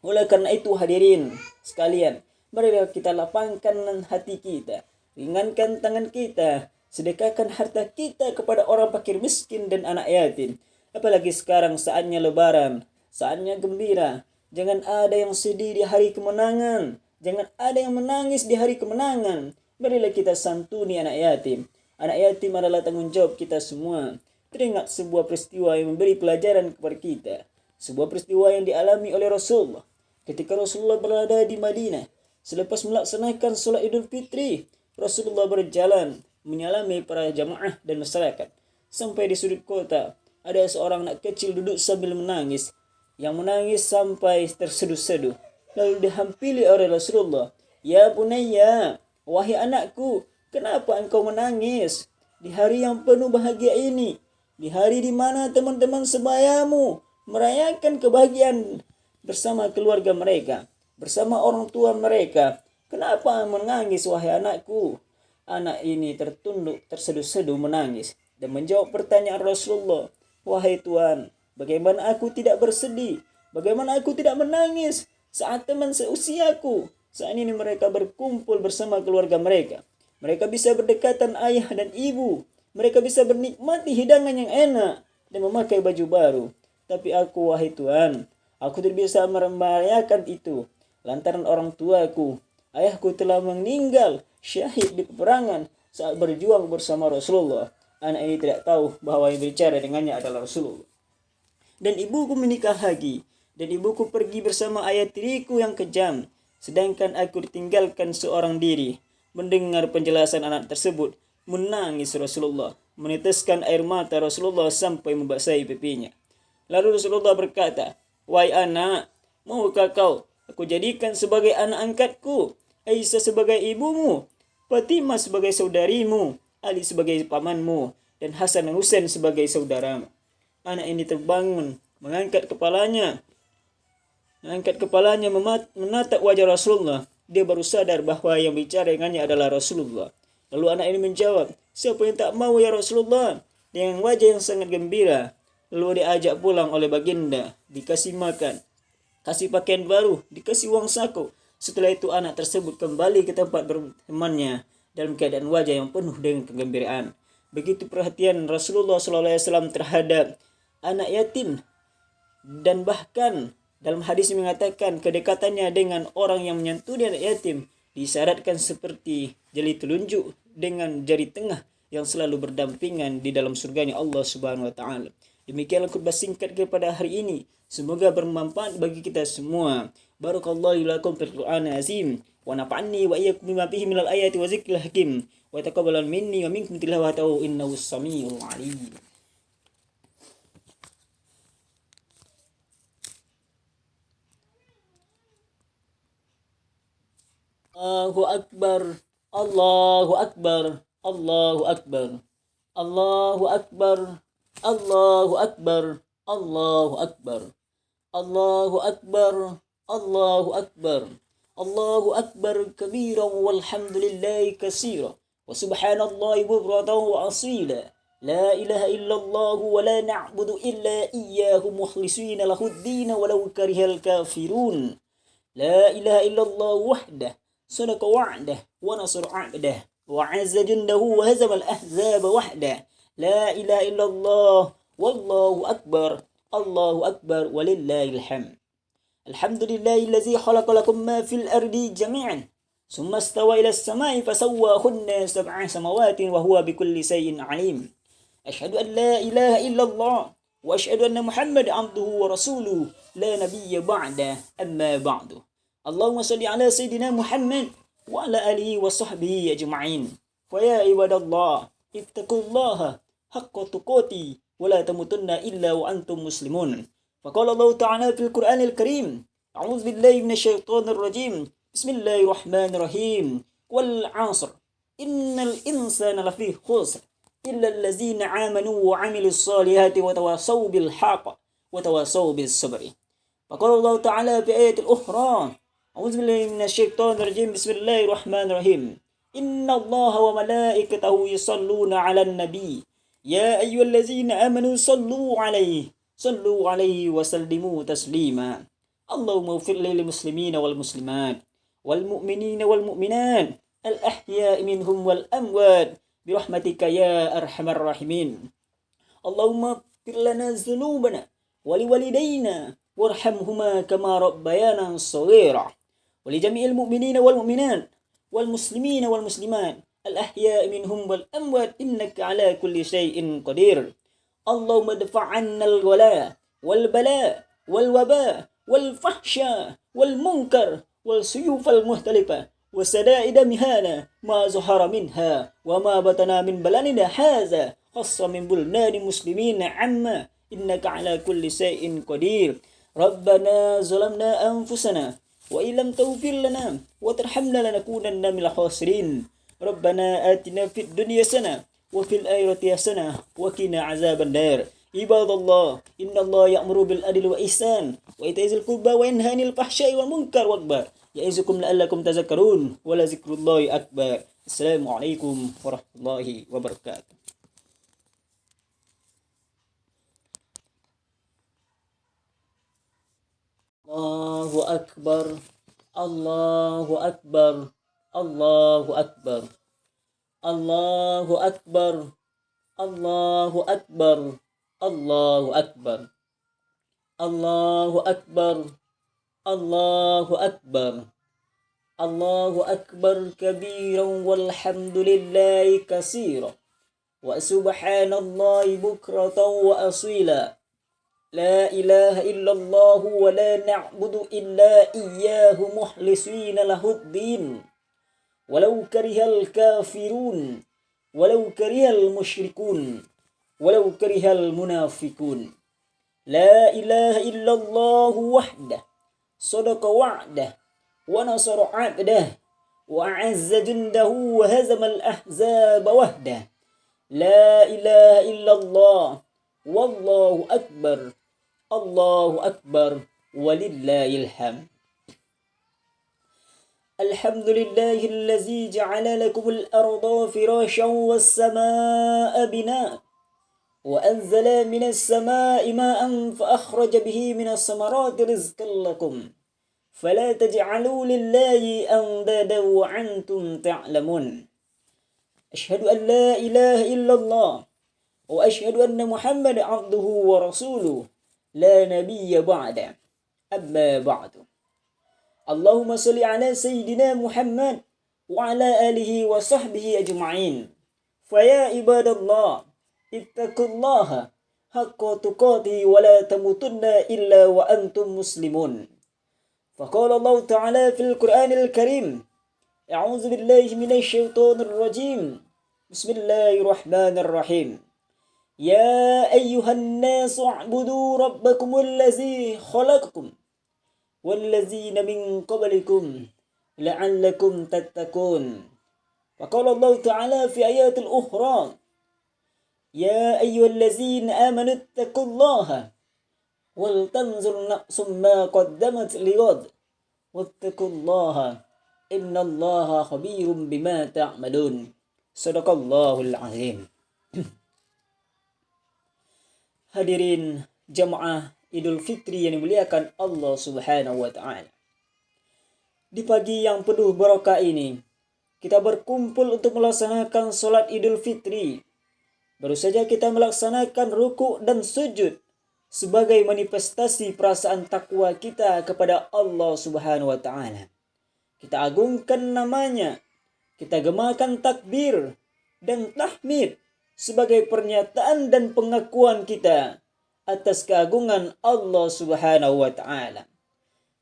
Oleh karena itu hadirin sekalian, mari kita lapangkan hati kita, ringankan tangan kita, sedekahkan harta kita kepada orang fakir miskin dan anak yatim. Apalagi sekarang saatnya lebaran, saatnya gembira. Jangan ada yang sedih di hari kemenangan. Jangan ada yang menangis di hari kemenangan. Marilah kita santuni anak yatim. Anak yatim adalah tanggung jawab kita semua. Teringat sebuah peristiwa yang memberi pelajaran kepada kita. Sebuah peristiwa yang dialami oleh Rasulullah. Ketika Rasulullah berada di Madinah, selepas melaksanakan solat Idul Fitri, Rasulullah berjalan menyalami para jamaah dan masyarakat. Sampai di sudut kota, ada seorang anak kecil duduk sambil menangis. Yang menangis sampai terseduh-seduh. Lalu dihampiri oleh Rasulullah. Ya bunayya, wahai anakku, kenapa engkau menangis? Di hari yang penuh bahagia ini, di hari di mana teman-teman sebayamu merayakan kebahagiaan bersama keluarga mereka, bersama orang tua mereka. Kenapa menangis wahai anakku? Anak ini tertunduk, terseduh-seduh menangis dan menjawab pertanyaan Rasulullah. Wahai Tuhan, bagaimana aku tidak bersedih? Bagaimana aku tidak menangis saat teman seusiaku saat ini mereka berkumpul bersama keluarga mereka. Mereka bisa berdekatan ayah dan ibu. Mereka bisa bernikmati hidangan yang enak dan memakai baju baru. Tapi aku, wahai Tuhan, aku tidak bisa merayakan itu lantaran orang tuaku, ayahku telah meninggal syahid di peperangan saat berjuang bersama Rasulullah. Anak ini tidak tahu bahwa yang bicara dengannya adalah Rasulullah. Dan ibuku menikah lagi, dan ibuku pergi bersama ayah tiriku yang kejam, sedangkan aku ditinggalkan seorang diri. Mendengar penjelasan anak tersebut, menangis Rasulullah, meneteskan air mata Rasulullah sampai membasahi pipinya. Lalu Rasulullah berkata, wahai anak, maukah kau aku jadikan sebagai anak angkatku, Aisyah sebagai ibumu, Fatimah sebagai saudarimu, Ali sebagai pamanmu, dan Hasan dan Husain sebagai saudaramu. Anak ini terbangun, mengangkat kepalanya, menatap wajah Rasulullah. Dia baru sadar bahwa yang bicara dengannya adalah Rasulullah. Lalu anak ini menjawab, siapa yang tak mau ya Rasulullah? Dengan wajah yang sangat gembira. lalu diajak pulang oleh baginda, dikasih makan, kasih pakaian baru, dikasih uang saku. Setelah itu anak tersebut kembali ke tempat bertemannya dalam keadaan wajah yang penuh dengan kegembiraan. Begitu perhatian Rasulullah SAW terhadap anak yatim, dan bahkan dalam hadis mengatakan kedekatannya dengan orang yang menyantuni anak yatim disyaratkan seperti jari telunjuk dengan jari tengah yang selalu berdampingan di dalam surganya Allah Subhanahu wa taala. Demikianlah khutbah singkat kepada hari ini. Semoga bermanfaat bagi kita semua. Barakallahu lakum fil Qur'anil azim wa nafa'ani wa iyyakum bima fihi minal ayati wa zikril hakim wa taqabbal minni wa minkum tilawatahu innahu samiul alim. Allahu akbar, Allahu akbar, Allahu akbar, Allahu akbar, Allahu akbar, Allahu akbar, Allahu akbar, Allahu akbar, Allahu akbar kabiran walhamdulillahi katsira wa subhanallahi bukratan wa asila. La ilaha illallah wa la na'budu illa iyyahu mukhlisina lahud-din walau karihal kafirun. La ilaha illallah wahdah صدق وعده ونصر عبده وعز جنده وهزم الأحزاب وحده. لا إله إلا الله والله أكبر الله أكبر ولله الحمد. الحمد لله الذي خلق لكم ما في الأرض جميعا ثم استوى إلى السماء فسواهن سبع سماوات وهو بكل شيء عليم. أشهد أن لا إله إلا الله وأشهد أن محمد عبده ورسوله لا نبي بعده أما بعد. اللهم صل على سيدنا محمد وعلى آله وصحبه أجمعين. فيا عباد الله اتقوا الله حق تقاته ولا تموتن إلا وأنتم مسلمون. فقال الله تعالى في القرآن الكريم أعوذ بالله من الشيطان الرجيم بسم الله الرحمن الرحيم والعصر إن الإنسان لفي خسر إلا الذين آمنوا وعملوا الصالحات وتواصوا بالحق وتواصوا بالصبر. فقال الله تعالى في آية أخرى أعوذ بالله من الشيطان الرجيم بسم الله الرحمن الرحيم إن الله وملائكته يصلون على النبي يا أيها الذين آمنوا صلوا عليه وسلموا تسليما. اللهم اغفر للمسلمين والمسلمات والمؤمنين والمؤمنات الأحياء منهم والأموات برحمتك يا أرحم الراحمين. اللهم اغفر لنا ذنوبنا ولوالدينا وارحمهما كما ربيانا صغيرا ولجميع المؤمنين والمؤمنات والمسلمين والمسلمات الأحياء منهم والأموات إنك على كل شيء قدير. اللهم ادفع عنا الولاء والبلاء والوباء والفحشاء والمنكر والسيوف المختلفة وسدائد مهانة ما ظهر منها وما بطن من بلدنا هذا خاصة من بلدان المسلمين عامة إنك على كل شيء قدير. ربنا ظلمنا أنفسنا وإن لم تغفر لنا وترحمنا لنكونن من الخاسرين. ربنا آتنا في الدنيا حسنة وفي الآخرة حسنة وقنا عذاب النار. عباد الله إن الله يأمر بالعدل والإحسان وإيتاء ذي القربى وينهى عن الفحشاء والمنكر والبغي يعظكم لعلكم تذكرون ولذكر الله أكبر. السلام عليكم ورحمة الله وبركاته. Allahu akbar, Allahu akbar, Allahu akbar, Allahu akbar, Allahu akbar, Allahu akbar, Allahu akbar, Allahu akbar, Allahu akbar kabiran walhamdulillahi katsira wa subhanallahi bukratan wa asila. La ilaha illallah wa la na'budu illa iyyahu mukhlisina lahud-din walau karihal kafirun walau karihal musyrikun walau karihal munafikun. La ilaha illallah wahdah sadaqa wa'dah wa nasara 'abdah wa a'azza jundahu wa hazama al-ahzaba wahdah. La ilaha illallah wallahu akbar Allahu akbar walillahil hamd. Alhamdulillahillazi ja'ala lakumul arda firasyan was samaa'a binaa وأنزل من السماء ماء فأخرج به من الثمرات رزقا لكم فلا تجعلوا لله أندادا وأنتم تعلمون أشهد أن لا إله إلا الله وأشهد أن محمد عبده ورسوله لا نبي بعده أما بعد اللهم صل على سيدنا محمد وعلى آله وصحبه أجمعين فيا عباد الله اتقوا الله حق تقاته ولا تموتن إلا وأنتم مسلمون فقال الله تعالى في القرآن الكريم أعوذ بالله من الشيطان الرجيم بسم الله الرحمن الرحيم يا أيها الناس اعبدوا ربكم الذي خلقكم والذين من قبلكم لعلكم تتقون وقال الله تعالى في آيات الأخرى يا أيها الذين آمنوا اتقوا الله ولتنظر نفس ما قدمت لغد واتقوا الله إن الله خبير بما تعملون صدق الله العظيم. Hadirin jamaah Idul Fitri yang dimuliakan Allah Subhanahu wa taala. Di pagi yang penuh barokah ini, kita berkumpul untuk melaksanakan salat Idul Fitri. Baru saja kita melaksanakan ruku' dan sujud sebagai manifestasi perasaan takwa kita kepada Allah Subhanahu wa taala. Kita agungkan namanya, kita gemakan takbir dan tahmid sebagai pernyataan dan pengakuan kita atas keagungan Allah Subhanahu wa taala.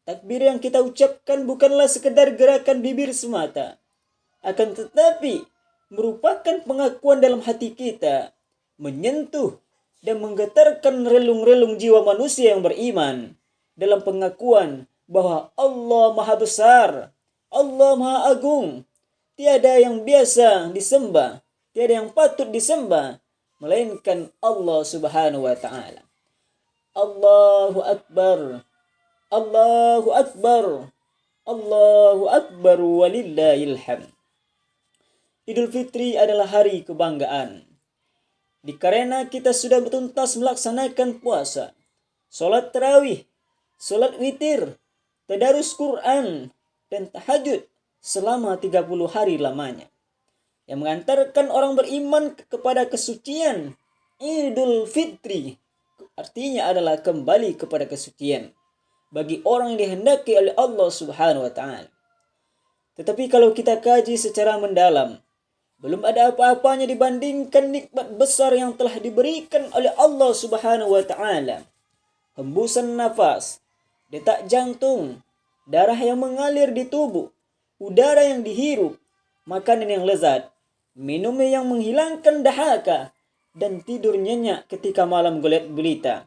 Takbir yang kita ucapkan bukanlah sekedar gerakan bibir semata, akan tetapi merupakan pengakuan dalam hati kita, menyentuh dan menggetarkan relung-relung jiwa manusia yang beriman dalam pengakuan bahwa Allah Maha Besar, Allah Maha Agung, tiada yang biasa disembah, tiada yang patut disembah melainkan Allah Subhanahu wa taala. Allahu Akbar, Allahu Akbar, Allahu Akbar walillahil hamd. Idul Fitri adalah hari kebanggaan. Dikarenakan kita sudah bertuntas melaksanakan puasa, solat tarawih, solat witir, tadarus Quran, dan tahajud selama 30 hari lamanya, yang mengantarkan orang beriman kepada kesucian. Idul Fitri artinya adalah kembali kepada kesucian bagi orang yang dihendaki oleh Allah Subhanahu wa taala. Tetapi kalau kita kaji secara mendalam, belum ada apa-apanya dibandingkan nikmat besar yang telah diberikan oleh Allah Subhanahu wa taala. Hembusan nafas, detak jantung, darah yang mengalir di tubuh, udara yang dihirup, makanan yang lezat, minum yang menghilangkan dahaga, dan tidur nyenyak ketika malam gelap gulita.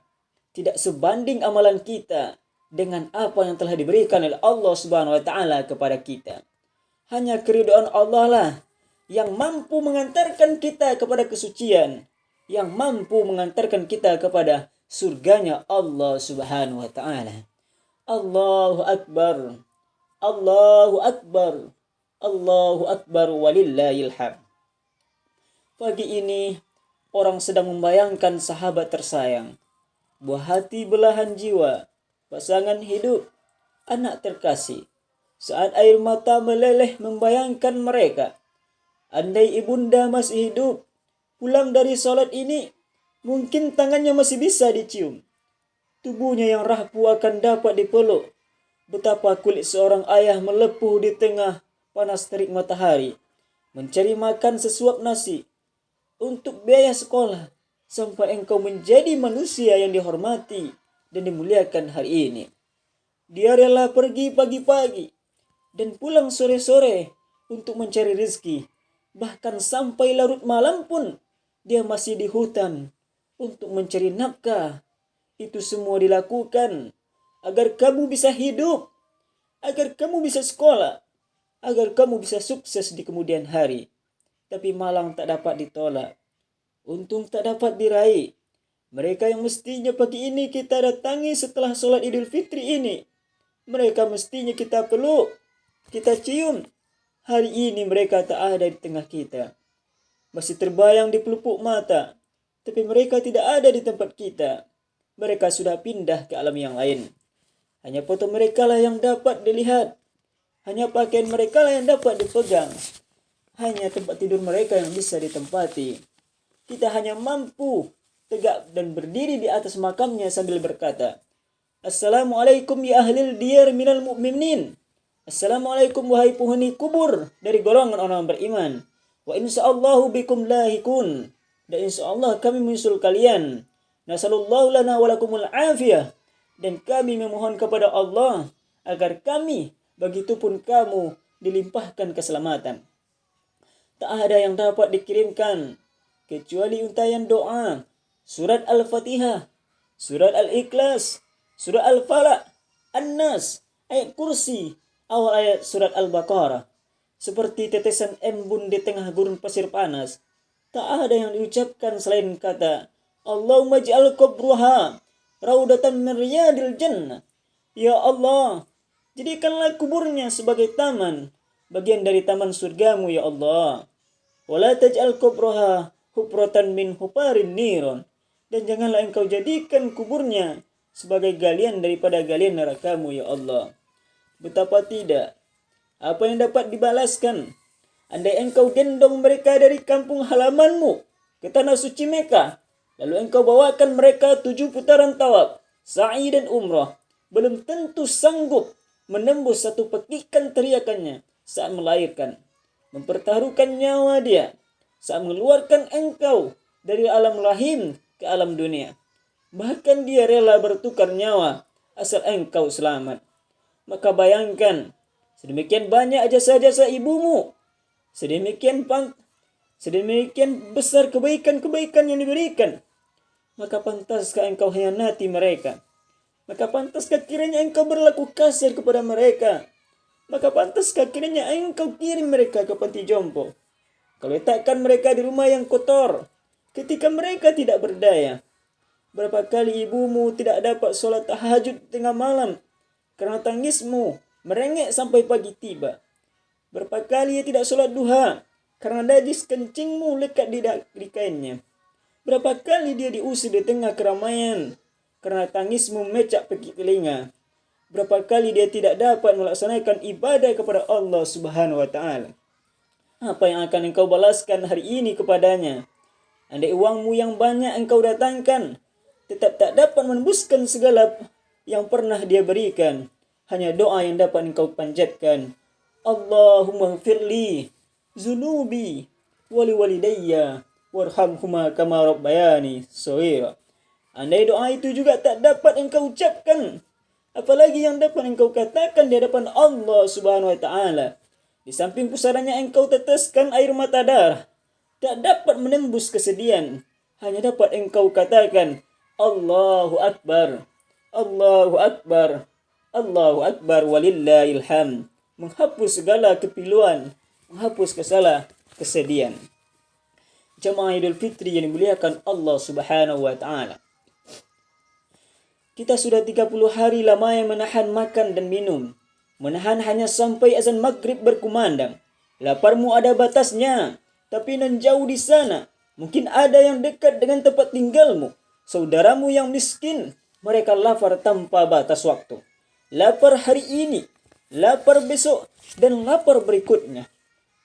Tidak sebanding amalan kita dengan apa yang telah diberikan oleh Allah Subhanahu wa taala kepada kita. Hanya keridhaan Allah lah yang mampu mengantarkan kita kepada kesucian, yang mampu mengantarkan kita kepada surganya Allah Subhanahu wa taala. Allahu Akbar, Allahu Akbar, Allahu Akbar walillahil hamd. Pagi ini orang sedang membayangkan sahabat tersayang, buah hati belahan jiwa, pasangan hidup, anak terkasih. Saat air mata meleleh membayangkan mereka. Andai ibunda masih hidup, pulang dari salat ini, mungkin tangannya masih bisa dicium. Tubuhnya yang rapuh akan dapat dipeluk. Betapa kulit seorang ayah melepuh di tengah panas terik matahari, mencari makan sesuap nasi untuk biaya sekolah, sampai engkau menjadi manusia yang dihormati dan dimuliakan hari ini. Dia rela pergi pagi-pagi dan pulang sore-sore untuk mencari rezeki. Bahkan sampai larut malam pun dia masih di hutan untuk mencari nafkah. Itu semua dilakukan agar kamu bisa hidup, agar kamu bisa sekolah, agar kamu bisa sukses di kemudian hari. Tapi malang tak dapat ditolak, untung tak dapat diraih. Mereka yang mestinya pagi ini kita datangi setelah solat Idul Fitri ini, mereka mestinya kita peluk, kita cium. Hari ini mereka tak ada di tengah kita. Masih terbayang di pelupuk mata, Tapi mereka tidak ada di tempat kita. Mereka sudah pindah ke alam yang lain. Hanya foto mereka lah yang dapat dilihat. Hanya pakaian mereka lah yang dapat dipegang. Hanya tempat tidur mereka yang bisa ditempati. Kita hanya mampu tegak dan berdiri di atas makamnya sambil berkata, Assalamualaikum ya ahlil diyar minal mu'minin. Assalamualaikum wahai penghuni kubur dari golongan orang beriman. Wa insyaallahu bikum lahikun. Dan insyaallah kami menyusul kalian. Nasallallahu lana walakumul afiyah. Dan kami memohon kepada Allah agar kami, begitupun kamu, dilimpahkan keselamatan. Tak ada yang dapat dikirimkan kecuali untayan doa, surat Al-Fatihah, surat Al-Ikhlas, surat Al-Falaq, An-Nas, ayat kursi, awal ayat surat Al-Baqarah. Seperti tetesan embun di tengah gurun pasir panas, tak ada yang diucapkan selain kata, Allahumma ja'al qabruha raudatan min riyadil jannah. Ya Allah, jadikanlah kuburnya sebagai taman, bagian dari taman surgamu ya Allah. Wala taj'al qabraha hupratan min huparin niron. Dan janganlah engkau jadikan kuburnya sebagai galian daripada galian nerakamu ya Allah. Betapa tidak, apa yang dapat dibalaskan andai engkau gendong mereka dari kampung halamanmu ke tanah suci Mekah, lalu engkau bawakan mereka 7 putaran tawaf, sa'i dan umrah, belum tentu sanggup menembus satu petikan teriakannya saat melahirkan, mempertaruhkan nyawa dia saat mengeluarkan engkau dari alam rahim ke alam dunia. Bahkan dia rela bertukar nyawa asal engkau selamat. Maka bayangkan, sedemikian banyak jasa-jasa ibumu, sedemikian besar kebaikan-kebaikan yang diberikan. Maka pantaskah engkau hianati mereka? Maka pantaskah kiranya engkau berlaku kasar kepada mereka? Maka pantaskah kiranya engkau kirim mereka ke panti jompo? Kau letakkan mereka di rumah yang kotor ketika mereka tidak berdaya. Berapa kali ibumu tidak dapat sholat tahajud tengah malam karena tangismu merengek sampai pagi tiba. Berapa kali ia tidak sholat duha karena najis kencingmu lekat di kainnya. Berapa kali dia diusir di tengah keramaian karena tangismu memecak pekik telinga. Berapa kali dia tidak dapat melaksanakan ibadah kepada Allah Subhanahu wa taala. Apa yang akan engkau balaskan hari ini kepadanya? Andai uangmu yang banyak engkau datangkan, tetap tak dapat menembuskan segala yang pernah dia berikan. Hanya doa yang dapat engkau panjatkan. Allahumma firli zunubi wali walidayya warhamhuma kama rabbayani shaghira. Andai doa itu juga tak dapat engkau ucapkan, apalagi yang dapat engkau katakan di hadapan Allah Subhanahu wa taala. Di samping pusarannya engkau teteskan air mata darah, tak dapat menembus kesedihan. Hanya dapat engkau katakan, Allahu Akbar, Allahu Akbar, Allahu Akbar walillahil hamd. Menghapus segala kepiluan, menghapus segala kesedihan. Jamaah Idul Fitri yang dimuliakan Allah Subhanahu wa taala. Kita sudah 30 hari lamanya menahan makan dan minum. Menahan hanya sampai azan maghrib berkumandang. Laparmu ada batasnya, tapi nan jauh di sana. Mungkin ada yang dekat dengan tempat tinggalmu. Saudaramu yang miskin, mereka lapar tanpa batas waktu. Lapar hari ini, lapar besok, dan lapar berikutnya.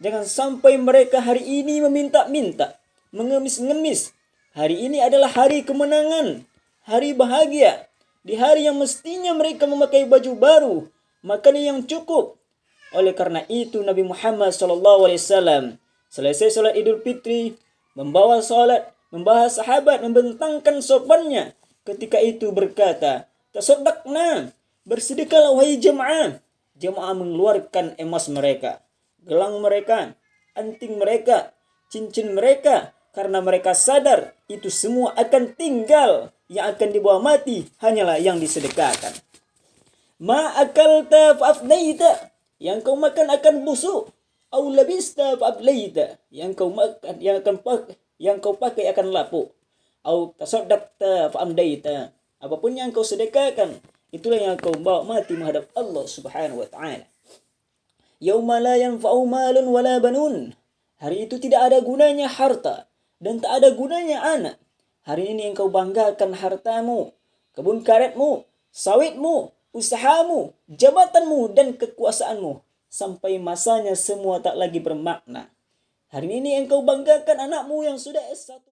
Jangan sampai mereka hari ini meminta-minta, mengemis-ngemis. Hari ini adalah hari kemenangan, hari bahagia. Di hari yang mestinya mereka memakai baju baru, makanan yang cukup. Oleh karena itu Nabi Muhammad SAW selesai salat Idul Fitri, membawa salat, membahas sahabat, membentangkan sopannya. Ketika itu berkata, tasaddaqna, bersedekahlah wahai jemaah. Jemaah mengeluarkan emas mereka, gelang mereka, anting mereka, cincin mereka, karena mereka sadar itu semua akan tinggal. Yang akan dibawa mati hanyalah yang disedekahkan. Ma akalta fa'afnaita, yang kau makan akan busuk. Au labista fa'aflaita, yang kau makan yang kau pakai akan lapuk. Au tasaddaqta fa'amdaita, apapun yang kau sedekahkan, itulah yang kau bawa mati menghadap Allah Subhanahu wa taala. Yauma la yanfa'u malun wala banun, hari itu tidak ada gunanya harta dan tak ada gunanya anak. Hari ini engkau banggakan hartamu, kebun karetmu, sawitmu, usahamu, jabatanmu, dan kekuasaanmu. Sampai masanya semua tak lagi bermakna. Hari ini engkau banggakan anakmu yang sudah S1.